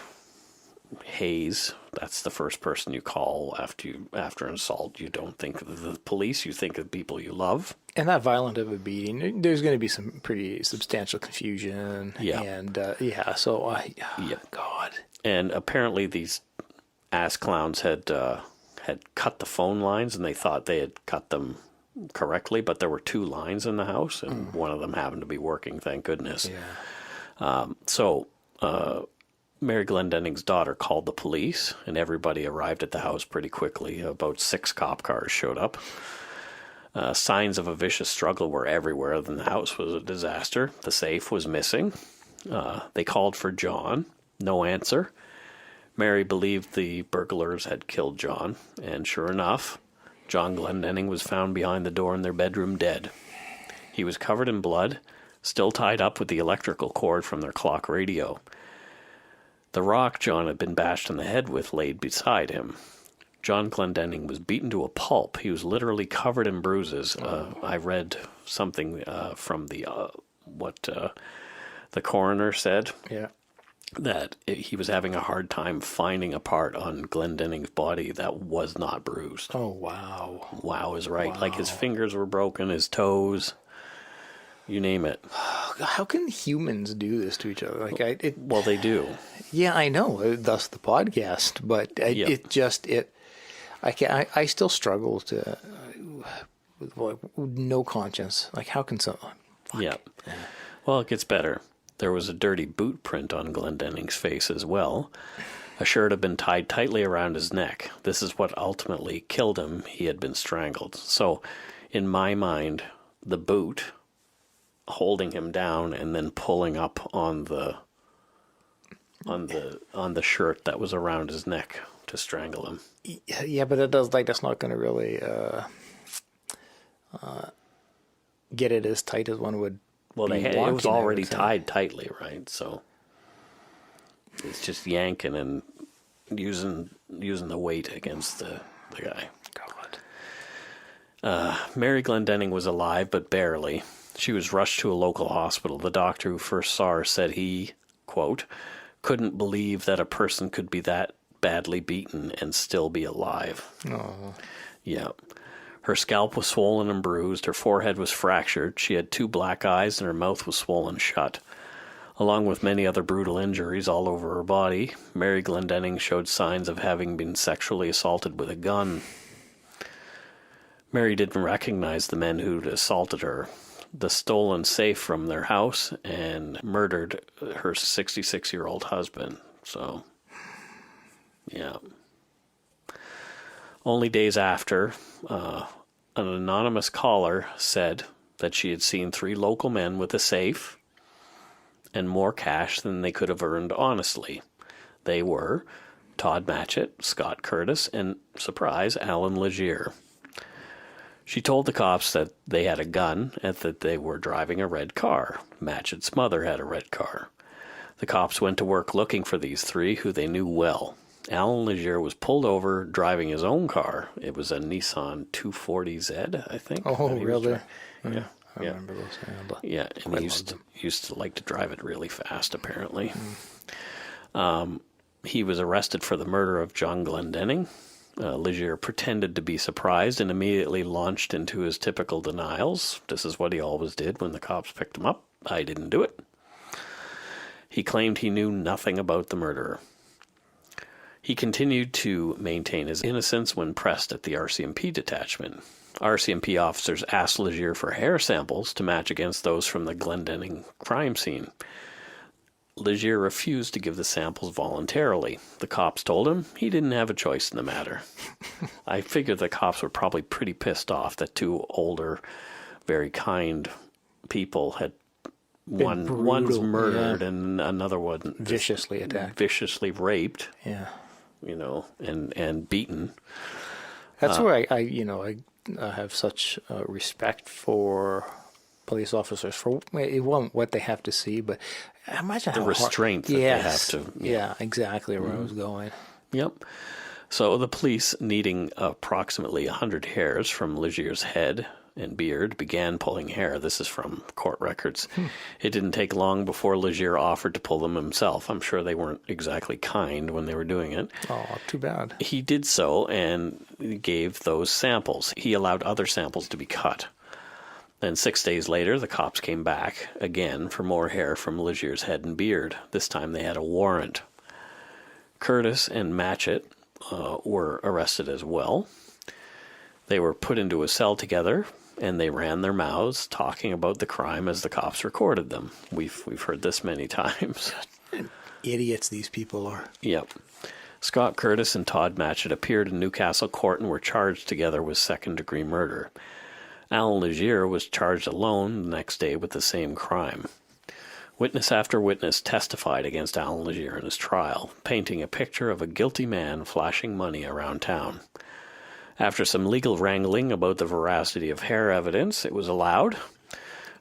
[SPEAKER 1] Hayes, that's the first person you call after an assault. You don't think of the police, you think of people you love.
[SPEAKER 2] And that violent of a beating, there's going to be some pretty substantial confusion.
[SPEAKER 1] Yeah.
[SPEAKER 2] And, God.
[SPEAKER 1] And apparently these ass clowns had cut the phone lines, and they thought they had cut them correctly, but there were 2 lines in the house, and one of them happened to be working, thank goodness.
[SPEAKER 2] Yeah.
[SPEAKER 1] Mary Glendenning's daughter called the police, and everybody arrived at the house pretty quickly. About 6 cop cars showed up. Signs of a vicious struggle were everywhere, and the house was a disaster. The safe was missing. They called for John. No answer. Mary believed the burglars had killed John, and sure enough, John Glendenning was found behind the door in their bedroom dead. He was covered in blood, still tied up with the electrical cord from their clock radio. The rock John had been bashed in the head with laid beside him. John Glendenning was beaten to a pulp. He was literally covered in bruises. I read something from what the coroner said.
[SPEAKER 2] Yeah.
[SPEAKER 1] That he was having a hard time finding a part on Glendenning's body that was not bruised.
[SPEAKER 2] Oh, wow.
[SPEAKER 1] Wow is right.
[SPEAKER 2] Wow.
[SPEAKER 1] Like his fingers were broken, his toes, you name it.
[SPEAKER 2] How can humans do this to each other?
[SPEAKER 1] Well, they do.
[SPEAKER 2] Yeah, I know. Thus the podcast, but I still struggle to with no conscience. Like, how can someone?
[SPEAKER 1] Yeah. Well, it gets better. There was a dirty boot print on Glendenning's face as well. A shirt had been tied tightly around his neck. This is what ultimately killed him. He had been strangled. So, in my mind, the boot holding him down and then pulling up on the shirt that was around his neck to strangle him.
[SPEAKER 2] Yeah, but that's not going to really get it as tight as one would.
[SPEAKER 1] Well, it was already tied tightly, right? So it's just yanking and using the weight against the guy.
[SPEAKER 2] God.
[SPEAKER 1] Mary Glendenning was alive, but barely. She was rushed to a local hospital. The doctor who first saw her said he, quote, couldn't believe that a person could be that badly beaten and still be alive.
[SPEAKER 2] Oh.
[SPEAKER 1] Yeah. Her scalp was swollen and bruised. Her forehead was fractured. She had 2 black eyes, and her mouth was swollen shut. Along with many other brutal injuries all over her body, Mary Glendenning showed signs of having been sexually assaulted with a gun. Mary didn't recognize the men who'd assaulted her. The stolen safe from their house and murdered her 66-year-old husband. So, yeah. Only days after, an anonymous caller said that she had seen 3 local men with a safe and more cash than they could have earned honestly. They were Todd Matchett, Scott Curtis, and, surprise, Allan Legere. She told the cops that they had a gun and that they were driving a red car. Matchett's mother had a red car. The cops went to work looking for these 3 who they knew well. Allan Legere was pulled over driving his own car. It was a Nissan 240Z, I think.
[SPEAKER 2] Oh, really?
[SPEAKER 1] Yeah.
[SPEAKER 2] I remember those.
[SPEAKER 1] Yeah, and he used to like to drive it really fast, apparently. He was arrested for the murder of John Glendenning. Legere pretended to be surprised and immediately launched into his typical denials. This is what he always did when the cops picked him up. I didn't do it. He claimed he knew nothing about the murderer. He continued to maintain his innocence when pressed at the RCMP detachment. RCMP officers asked Legere for hair samples to match against those from the Glendenning crime scene. Legere refused to give the samples voluntarily. The cops told him he didn't have a choice in the matter. I figured the cops were probably pretty pissed off that 2 older, very kind people had one's murdered and another one
[SPEAKER 2] viciously attacked,
[SPEAKER 1] viciously raped.
[SPEAKER 2] Yeah,
[SPEAKER 1] and beaten.
[SPEAKER 2] That's where I have such respect for police officers for what they have to see, but imagine
[SPEAKER 1] the restraint that they have to.
[SPEAKER 2] Yeah, exactly where I was going.
[SPEAKER 1] Yep. So the police, needing approximately 100 hairs from Legere's head and beard began pulling hair. This is from court records. It didn't take long before Legere offered to pull them himself. I'm sure they weren't exactly kind when they were doing it.
[SPEAKER 2] Oh, too bad.
[SPEAKER 1] He did so and gave those samples. He allowed other samples to be cut. Then 6 days later, the cops came back again for more hair from Legere's head and beard. This time they had a warrant. Curtis and Matchett were arrested as well. They were put into a cell together, and they ran their mouths talking about the crime as the cops recorded them. We've heard this many times.
[SPEAKER 2] Idiots these people are.
[SPEAKER 1] Yep. Scott Curtis and Todd Matchett appeared in Newcastle court and were charged together with second-degree murder. Allan Legere was charged alone the next day with the same crime. Witness after witness testified against Allan Legere in his trial, painting a picture of a guilty man flashing money around town. After some legal wrangling about the veracity of hair evidence, it was allowed.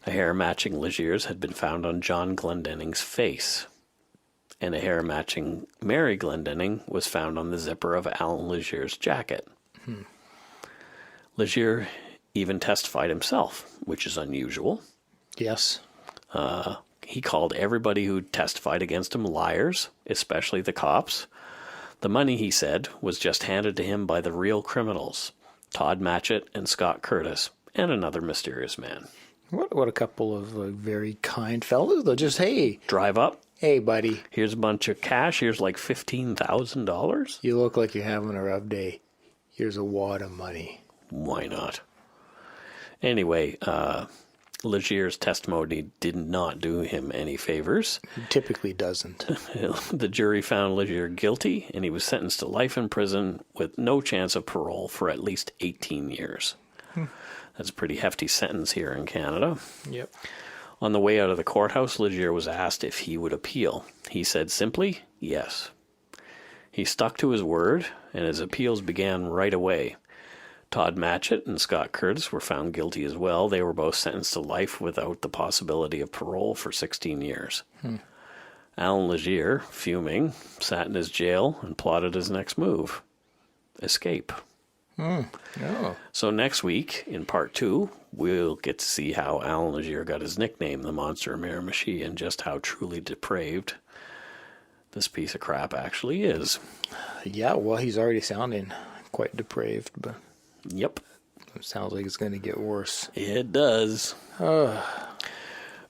[SPEAKER 1] A hair matching Legere's had been found on John Glendenning's face, and a hair matching Mary Glendenning was found on the zipper of Allan Legere's jacket. Legere even testified himself, which is unusual.
[SPEAKER 2] Yes.
[SPEAKER 1] He called everybody who testified against him liars, especially the cops. The money, he said, was just handed to him by the real criminals, Todd Matchett and Scott Curtis, and another mysterious man.
[SPEAKER 2] What a couple of very kind fellows. They'll just, hey.
[SPEAKER 1] Drive up.
[SPEAKER 2] Hey, buddy.
[SPEAKER 1] Here's a bunch of cash. Here's like $15,000.
[SPEAKER 2] You look like you're having a rough day. Here's a wad of money.
[SPEAKER 1] Why not? Anyway, Legere's testimony did not do him any favors.
[SPEAKER 2] He typically doesn't.
[SPEAKER 1] The jury found Legere guilty, and he was sentenced to life in prison with no chance of parole for at least 18 years. That's a pretty hefty sentence here in Canada.
[SPEAKER 2] Yep.
[SPEAKER 1] On the way out of the courthouse, Legere was asked if he would appeal. He said simply, yes. He stuck to his word, and his appeals began right away. Todd Matchett and Scott Curtis were found guilty as well. They were both sentenced to life without the possibility of parole for 16 years. Allan Legere, fuming, sat in his jail and plotted his next move. Escape.
[SPEAKER 2] Oh.
[SPEAKER 1] So next week, in part 2, we'll get to see how Allan Legere got his nickname, the Monster of Miramichi, and just how truly depraved this piece of crap actually is.
[SPEAKER 2] Yeah, well, he's already sounding quite depraved, but...
[SPEAKER 1] Yep.
[SPEAKER 2] It sounds like it's going to get worse.
[SPEAKER 1] It does.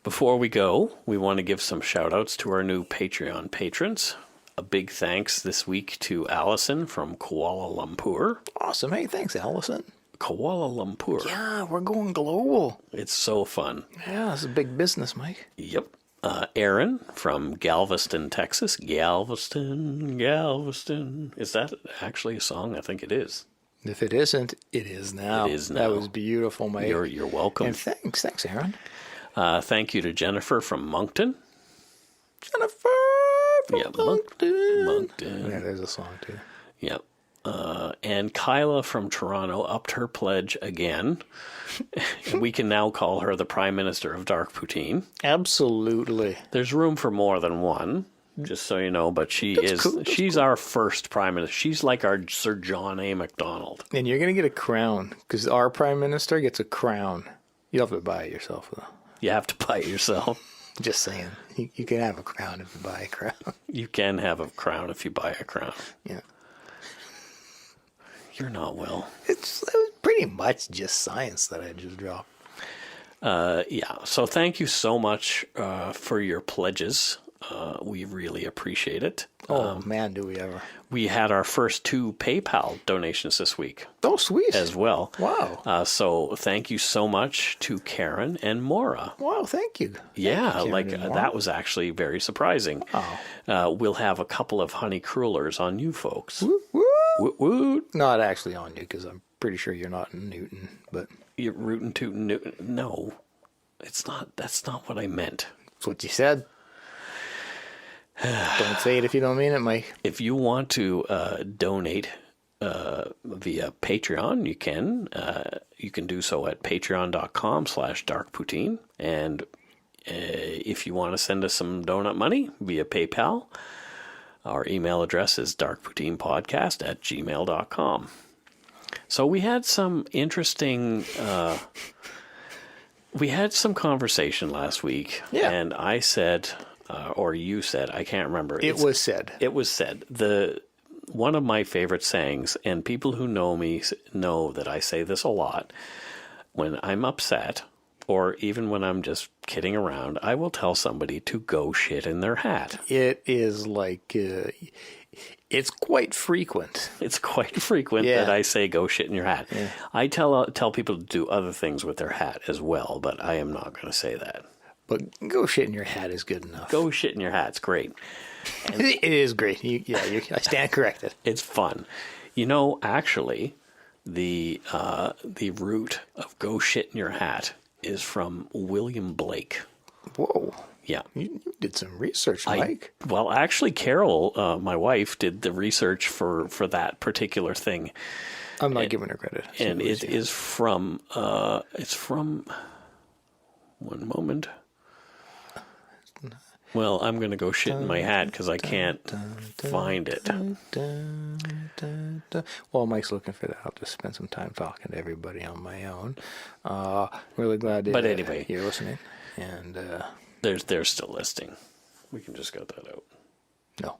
[SPEAKER 1] Before we go, we want to give some shout-outs to our new Patreon patrons. A big thanks this week to Allison from Kuala Lumpur.
[SPEAKER 2] Awesome. Hey, thanks, Allison.
[SPEAKER 1] Kuala Lumpur.
[SPEAKER 2] Yeah, we're going global.
[SPEAKER 1] It's so fun.
[SPEAKER 2] Yeah, it's a big business, Mike.
[SPEAKER 1] Yep. Aaron from Galveston, Texas. Galveston. Is that actually a song? I think it is.
[SPEAKER 2] If it isn't, it is now.
[SPEAKER 1] It is now.
[SPEAKER 2] That was beautiful, Mike.
[SPEAKER 1] You're welcome.
[SPEAKER 2] And thanks, Aaron.
[SPEAKER 1] Thank you to Jennifer from Moncton.
[SPEAKER 2] Jennifer from Moncton.
[SPEAKER 1] Moncton.
[SPEAKER 2] Yeah, there's a song, too.
[SPEAKER 1] Yep. And Kyla from Toronto upped her pledge again. We can now call her the Prime Minister of Dark Poutine.
[SPEAKER 2] Absolutely.
[SPEAKER 1] There's room for more than one, just so you know, but she's
[SPEAKER 2] cool.
[SPEAKER 1] our first Prime Minister. She's like our Sir John A. Macdonald.
[SPEAKER 2] And you're going to get a crown, because our Prime Minister gets a crown. You don't have to buy it yourself, though.
[SPEAKER 1] You have to buy it yourself.
[SPEAKER 2] Just saying. You can have a crown if you buy a crown.
[SPEAKER 1] You can have a crown if you buy a crown.
[SPEAKER 2] Yeah.
[SPEAKER 1] You're not well.
[SPEAKER 2] It was pretty much just science that I just dropped.
[SPEAKER 1] Yeah. So thank you so much for your pledges. We really appreciate it.
[SPEAKER 2] Oh, man, do we ever.
[SPEAKER 1] We had our first 2 PayPal donations this week.
[SPEAKER 2] Oh, sweet.
[SPEAKER 1] As well.
[SPEAKER 2] Wow.
[SPEAKER 1] So thank you so much to Karen and Maura.
[SPEAKER 2] Wow, thank you.
[SPEAKER 1] Yeah,
[SPEAKER 2] Thank you,
[SPEAKER 1] that was actually very surprising.
[SPEAKER 2] Oh.
[SPEAKER 1] We'll have a couple of honey crullers on you folks.
[SPEAKER 2] Woot, woot.
[SPEAKER 1] Woot woot.
[SPEAKER 2] Not actually on you, because I'm pretty sure you're not in Newton, but...
[SPEAKER 1] You're rootin' tootin' Newton. No, it's not. That's not what I meant.
[SPEAKER 2] That's what you said. Don't say it if you don't mean it, Mike.
[SPEAKER 1] If you want to donate via Patreon, you can. You can do so at patreon.com/darkpoutine. And if you want to send us some donut money via PayPal, our email address is darkpoutinepodcast@gmail.com. So we had some interesting we had some conversation last week, and I said, or you said, I can't remember.
[SPEAKER 2] It was said.
[SPEAKER 1] It was said. One of my favorite sayings, and people who know me know that I say this a lot, when I'm upset, or even when I'm just kidding around, I will tell somebody to go shit in their hat.
[SPEAKER 2] It is like, it's quite frequent.
[SPEAKER 1] It's quite frequent that I say go shit in your hat. Yeah. I tell people to do other things with their hat as well, but I am not going to say that.
[SPEAKER 2] But go shit in your hat is good enough.
[SPEAKER 1] Go shit in your hat's great.
[SPEAKER 2] And it is great. I stand corrected.
[SPEAKER 1] It's fun. Actually, the root of go shit in your hat is from William Blake.
[SPEAKER 2] Whoa.
[SPEAKER 1] Yeah.
[SPEAKER 2] You did some research, Mike.
[SPEAKER 1] Well, actually, Carol, my wife, did the research for that particular thing.
[SPEAKER 2] I'm not giving her credit.
[SPEAKER 1] And it is from, one moment. Well, I'm going to go shit in my hat because I can't find it.
[SPEAKER 2] While Mike's looking for that, I'll just spend some time talking to everybody on my own. Really glad
[SPEAKER 1] But anyway,
[SPEAKER 2] you're listening. And
[SPEAKER 1] they're still listening. We can just cut that out.
[SPEAKER 2] No.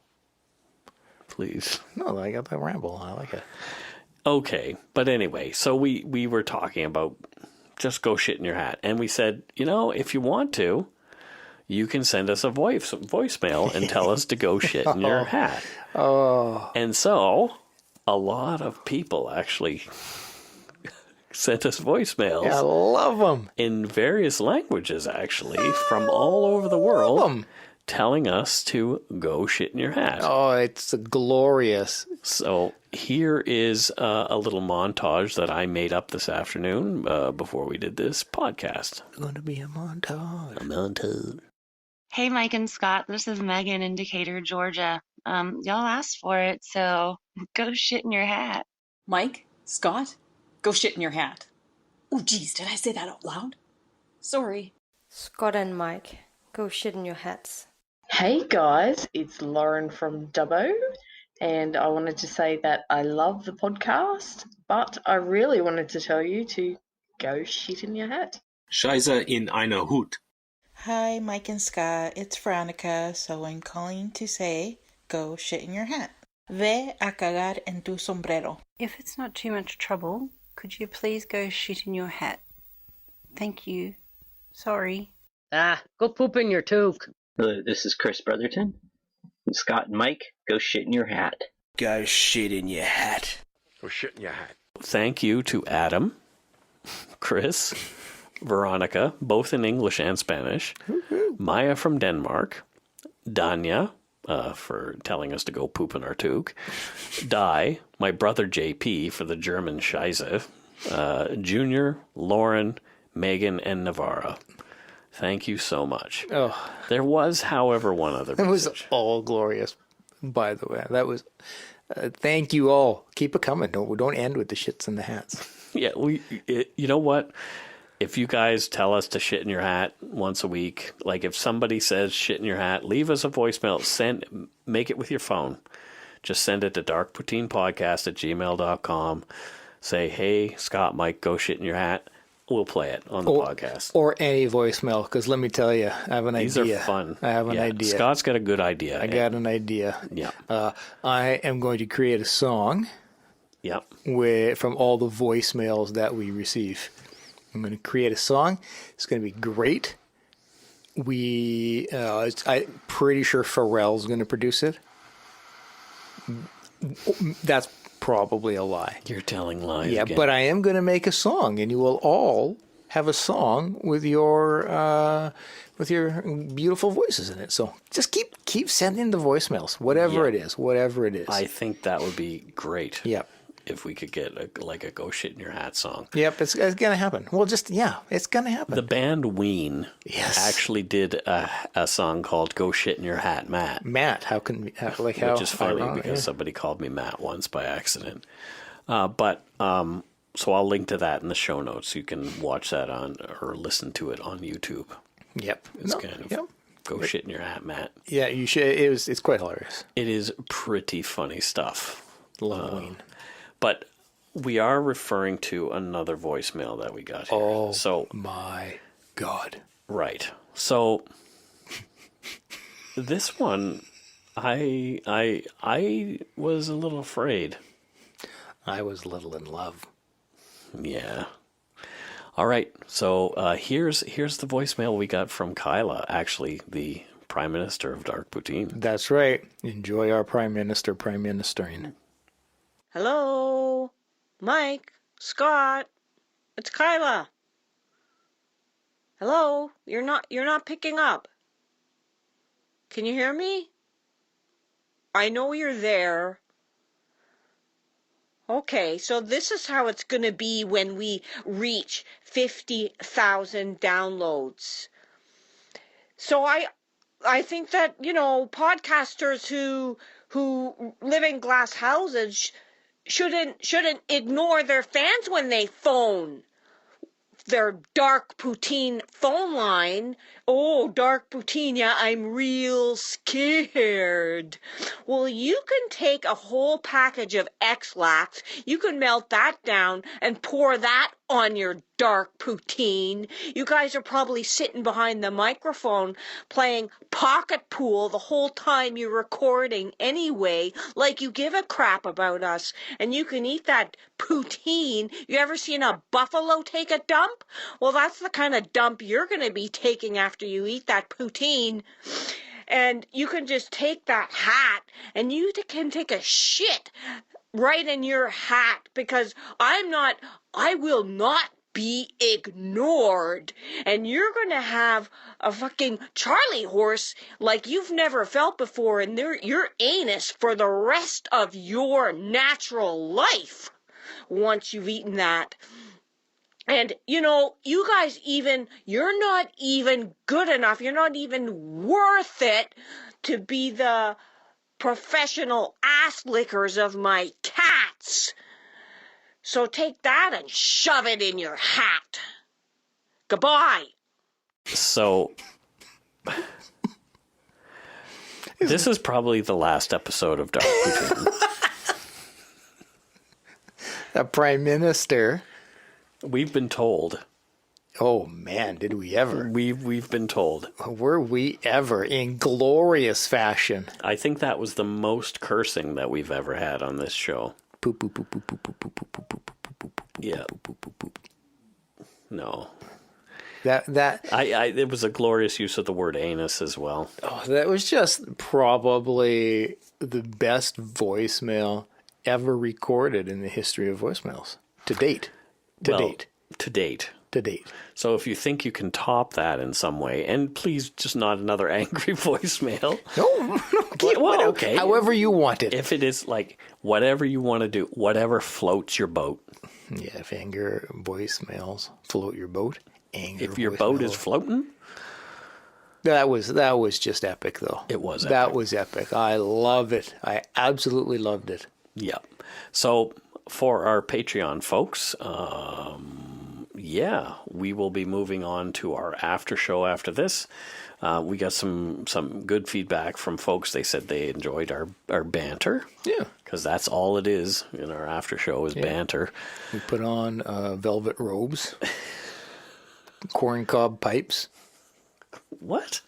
[SPEAKER 1] Please.
[SPEAKER 2] No, I got that ramble. I like it.
[SPEAKER 1] Okay, but anyway, so we were talking about just go shit in your hat. And we said, if you want to, you can send us a voicemail and tell us to go shit in your hat.
[SPEAKER 2] Oh.
[SPEAKER 1] And so a lot of people actually sent us voicemails.
[SPEAKER 2] Yeah, I love them.
[SPEAKER 1] In various languages, actually, from all over the world, telling us to go shit in your hat.
[SPEAKER 2] Oh, it's glorious.
[SPEAKER 1] So here is a little montage that I made up this afternoon before we did this podcast.
[SPEAKER 2] It's going to be a montage.
[SPEAKER 1] A montage.
[SPEAKER 3] Hey, Mike and Scott, this is Megan in Decatur, Georgia. Y'all asked for it, so go shit in your hat.
[SPEAKER 4] Mike, Scott, go shit in your hat. Oh, geez, did I say that out loud? Sorry.
[SPEAKER 5] Scott and Mike, go shit in your hats.
[SPEAKER 6] Hey guys, it's Lauren from Dubbo, and I wanted to say that I love the podcast, but I really wanted to tell you to go shit in your hat.
[SPEAKER 7] Scheiße in einer Hut.
[SPEAKER 8] Hi, Mike and Scott. It's Veronica, so I'm calling to say, go shit in your hat. Ve a cagar en tu sombrero.
[SPEAKER 9] If it's not too much trouble, could you please go shit in your hat? Thank you. Sorry.
[SPEAKER 10] Go poop in your toque.
[SPEAKER 11] Hello, this is Chris Brotherton. And Scott and Mike, go shit in your hat.
[SPEAKER 12] Go shit in your hat.
[SPEAKER 13] Go shit in your hat.
[SPEAKER 1] Thank you to Adam, Chris, Veronica, both in English and Spanish, Maya from Denmark, Danya, for telling us to go poop in our toque, Di, my brother JP for the German Scheiße, Junior, Lauren, Megan, and Navarra. Thank you so much.
[SPEAKER 2] Oh,
[SPEAKER 1] there was, however, one other message.
[SPEAKER 2] It was all glorious, by the way. That was, thank you all. Keep it coming. Don't end with the shits and the hats.
[SPEAKER 1] Yeah, you know what? If you guys tell us to shit in your hat once a week, like if somebody says shit in your hat, leave us a voicemail. Make it with your phone. Just send it to darkpoutinepodcast@gmail.com. Say, hey, Scott, Mike, go shit in your hat. We'll play it on the podcast.
[SPEAKER 2] Or any voicemail, because let me tell you, I have an idea.
[SPEAKER 1] These are fun.
[SPEAKER 2] I have an idea.
[SPEAKER 1] Scott's got a good idea.
[SPEAKER 2] I got an idea.
[SPEAKER 1] Yeah.
[SPEAKER 2] I am going to create a song.
[SPEAKER 1] Yep.
[SPEAKER 2] From all the voicemails that we receive. I'm going to create a song. It's going to be great. I'm pretty sure Pharrell's going to produce it. That's probably a lie.
[SPEAKER 1] You're telling lies.
[SPEAKER 2] Yeah,
[SPEAKER 1] again.
[SPEAKER 2] but I am going to make a song, and you will all have a song with your beautiful voices in it. So just keep sending the voicemails, whatever it is.
[SPEAKER 1] I think that would be great.
[SPEAKER 2] Yep.
[SPEAKER 1] If we could get a go shit in your hat song.
[SPEAKER 2] Yep, it's going to happen. Well, it's going to happen.
[SPEAKER 1] The band Ween actually did a song called Go Shit in Your Hat, Matt.
[SPEAKER 2] Matt, which
[SPEAKER 1] is funny because somebody called me Matt once by accident. So I'll link to that in the show notes. You can watch that or listen to it on YouTube.
[SPEAKER 2] Yep.
[SPEAKER 1] It's Go shit in your hat, Matt.
[SPEAKER 2] Yeah, you should. It's quite hilarious.
[SPEAKER 1] It is pretty funny stuff.
[SPEAKER 2] Love Ween.
[SPEAKER 1] But we are referring to another voicemail that we got here.
[SPEAKER 2] Oh,
[SPEAKER 1] so
[SPEAKER 2] my. God.
[SPEAKER 1] Right. So this one, I was a little afraid.
[SPEAKER 2] I was a little in love.
[SPEAKER 1] Yeah. All right. So here's the voicemail we got from Kyla, actually the Prime Minister of Dark Poutine.
[SPEAKER 2] That's right. Enjoy our Prime Ministering.
[SPEAKER 10] Hello, Mike, Scott, it's Kyla. Hello, you're not picking up. Can you hear me? I know you're there. Okay, so this is how it's going to be when we reach 50,000 downloads. So I think that, podcasters who live in glass houses shouldn't ignore their fans when they phone their Dark Poutine phone line. Oh, Dark Poutine, yeah, I'm real scared. Well, you can take a whole package of X-Lax, you can melt that down and pour that on your Dark Poutine. You guys are probably sitting behind the microphone playing pocket pool the whole time you're recording anyway, like you give a crap about us. And you can eat that poutine. You ever seen a buffalo take a dump? Well, that's the kind of dump you're going to be taking after you eat that poutine. And you can just take that hat and you can take a shit right in your hat, because I will not be ignored. And you're going to have a fucking Charlie horse like you've never felt before in your anus for the rest of your natural life once you've eaten that. And, you guys you're not even good enough, you're not even worth it to be the professional ass lickers of my cats. So take that and shove it in your hat. Goodbye.
[SPEAKER 1] So this is probably the last episode of Dark Poutine.
[SPEAKER 2] The Prime Minister.
[SPEAKER 1] We've been told.
[SPEAKER 2] Oh man, did we ever?
[SPEAKER 1] We've been told.
[SPEAKER 2] Were we ever, in glorious fashion?
[SPEAKER 1] I think that was the most cursing that we've ever had on this show.
[SPEAKER 2] Poop, poop, poop, poop, poop, poop, poop, poop, poop, poop, poop, poop,
[SPEAKER 1] yeah.
[SPEAKER 2] Poop, poop, poop, poop.
[SPEAKER 1] No.
[SPEAKER 2] It
[SPEAKER 1] was a glorious use of the word anus as well.
[SPEAKER 2] Oh, that was just probably the best voicemail ever recorded in the history of voicemails. To date.
[SPEAKER 1] To date. So if you think you can top that in some way, and please just not another angry voicemail.
[SPEAKER 2] No. Okay. However you want it.
[SPEAKER 1] If it is like whatever you want to do, whatever floats your boat.
[SPEAKER 2] Yeah, if anger voicemails float your boat.
[SPEAKER 1] If your boat is floating.
[SPEAKER 2] That was just epic, though.
[SPEAKER 1] It was epic.
[SPEAKER 2] That was epic. I love it. I absolutely loved it.
[SPEAKER 1] Yeah. So for our Patreon folks, we will be moving on to our after show after this. We got some good feedback from folks. They said they enjoyed our banter.
[SPEAKER 2] Yeah.
[SPEAKER 1] Because that's all it is in our after show is banter.
[SPEAKER 2] We put on velvet robes, corncob pipes.
[SPEAKER 1] What?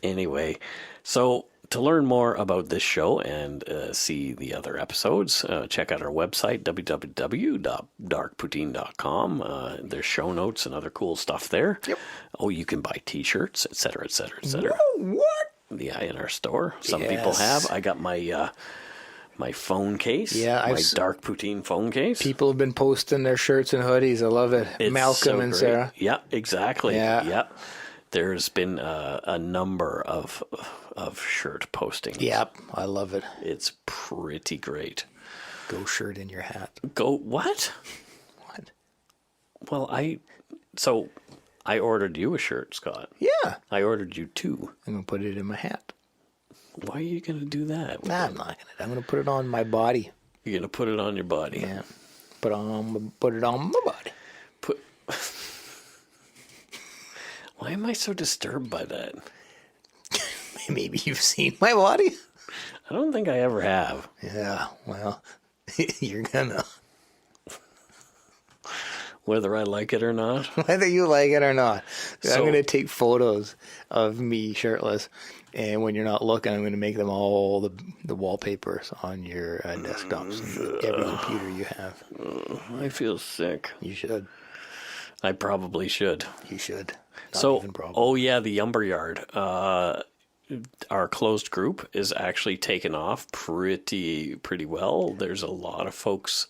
[SPEAKER 11] Anyway, so to learn more about this show and see the other episodes, check out our website, www.darkpoutine.com. There's show notes and other cool stuff there.
[SPEAKER 2] Yep.
[SPEAKER 11] Oh, you can buy T-shirts, etc., etc., etc.
[SPEAKER 2] What?
[SPEAKER 11] Yeah, in our store. Some people have. I got my my phone case.
[SPEAKER 2] Yeah,
[SPEAKER 11] my Dark Poutine phone case.
[SPEAKER 2] People have been posting their shirts and hoodies. I love it.
[SPEAKER 11] It's
[SPEAKER 2] Malcolm and
[SPEAKER 11] great.
[SPEAKER 2] Sarah.
[SPEAKER 11] Yeah, exactly.
[SPEAKER 2] Yeah.
[SPEAKER 11] Yep. There's been a number of shirt postings.
[SPEAKER 2] Yep, I love it.
[SPEAKER 11] It's pretty great.
[SPEAKER 2] Go shirt in your hat.
[SPEAKER 11] Go what?
[SPEAKER 2] What?
[SPEAKER 11] Well, I ordered you a shirt, Scott.
[SPEAKER 2] Yeah.
[SPEAKER 11] I ordered you two.
[SPEAKER 2] I'm going to put it in my hat.
[SPEAKER 11] Why are you going to do that?
[SPEAKER 2] Nah, I'm not going to. I'm going to put it on my body.
[SPEAKER 11] You're going to put it on your body?
[SPEAKER 2] Yeah. Put it on my body.
[SPEAKER 11] Why am I so disturbed by that?
[SPEAKER 2] Maybe you've seen my body?
[SPEAKER 11] I don't think I ever have.
[SPEAKER 2] Yeah, well, you're gonna.
[SPEAKER 11] Whether I like it or not.
[SPEAKER 2] Whether you like it or not.
[SPEAKER 11] So-
[SPEAKER 2] I'm going to take photos of me shirtless, and when you're not looking, I'm going to make them all the wallpapers on your desktops and every computer you have.
[SPEAKER 11] I feel sick.
[SPEAKER 2] You should.
[SPEAKER 11] I probably should.
[SPEAKER 2] You should.
[SPEAKER 11] So, oh yeah, the Yumber Yard. Our closed group is actually taken off pretty well. There's a lot of folks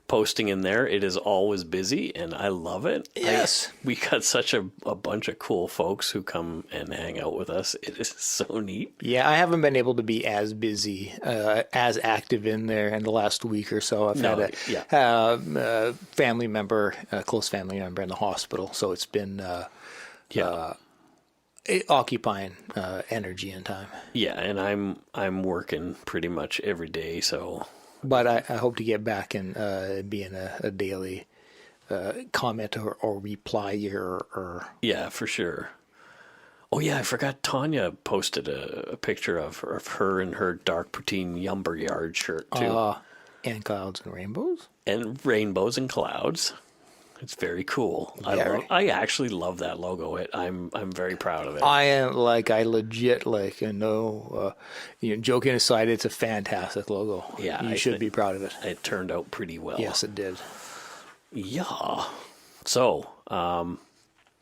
[SPEAKER 11] posting in there. It is always busy, and I love it.
[SPEAKER 2] Yes.
[SPEAKER 11] We got such a bunch of cool folks who come and hang out with us. It is so neat.
[SPEAKER 2] Yeah, I haven't been able to be as busy, as active in there in the last week or so. I've had a family member, a close family member in the hospital, so it's been occupying energy and time.
[SPEAKER 11] Yeah, and I'm working pretty much every day, so...
[SPEAKER 2] But I hope to get back and be in a daily comment or reply or...
[SPEAKER 11] Yeah, for sure. Oh yeah, I forgot Tanya posted a picture of her in her dark Poutine Yumber Yard shirt too.
[SPEAKER 2] And clouds and rainbows?
[SPEAKER 11] And rainbows and clouds. It's very cool. I actually love that logo. I'm very proud of it.
[SPEAKER 2] I legit joking aside, it's a fantastic logo.
[SPEAKER 11] Yeah,
[SPEAKER 2] you should be proud of it.
[SPEAKER 11] It turned out pretty well.
[SPEAKER 2] Yes, it did.
[SPEAKER 11] Yeah. So,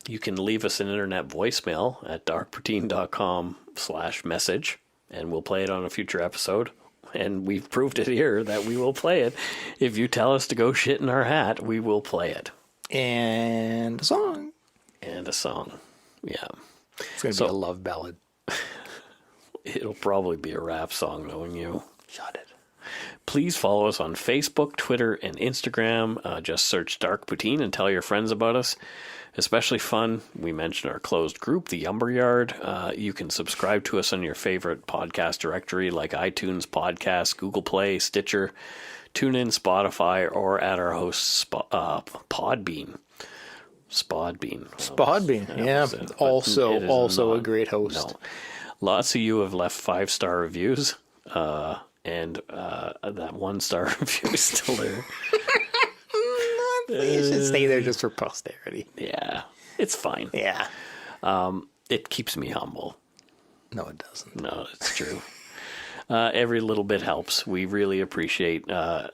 [SPEAKER 11] you can leave us an internet voicemail at darkpoutine.com/message, and we'll play it on a future episode. And we've proved it here that we will play it. If you tell us to go shit in our hat, we will play it.
[SPEAKER 2] And a song.
[SPEAKER 11] Yeah. It's
[SPEAKER 2] going to be a love ballad.
[SPEAKER 11] It'll probably be a rap song, knowing you.
[SPEAKER 2] Shut it.
[SPEAKER 11] Please follow us on Facebook, Twitter, and Instagram. Just search Dark Poutine and tell your friends about us. Especially fun, we mentioned our closed group, the Yumber Yard. You can subscribe to us on your favorite podcast directory like iTunes, Podcasts, Google Play, Stitcher, TuneIn, Spotify, or at our host Podbean. Spodbean.
[SPEAKER 2] Spodbean, yeah. Also a great host.
[SPEAKER 11] No. Lots of you have left 5-star reviews, and that 1-star review is still there.
[SPEAKER 2] You should stay there just for posterity.
[SPEAKER 11] Yeah, it's fine.
[SPEAKER 2] Yeah.
[SPEAKER 11] It keeps me humble.
[SPEAKER 2] No, it doesn't.
[SPEAKER 11] No, it's true. Every little bit helps. We really appreciate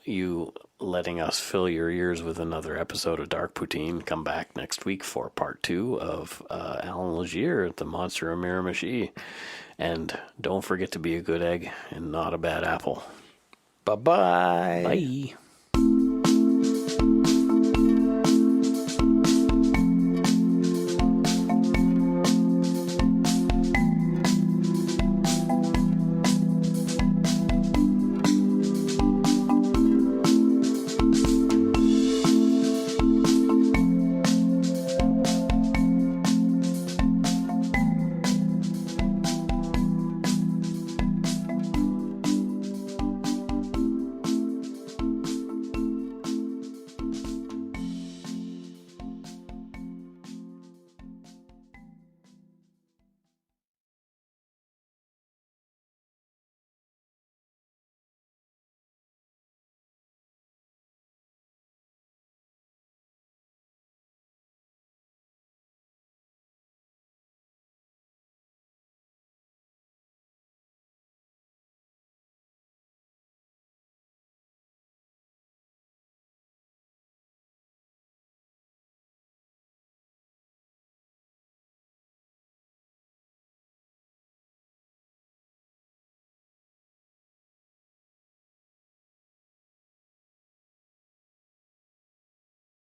[SPEAKER 11] you letting us fill your ears with another episode of Dark Poutine. Come back next week for part 2 of Allan Legere at the Monster of Miramichi. And don't forget to be a good egg and not a bad apple.
[SPEAKER 2] Bye-bye.
[SPEAKER 11] Bye.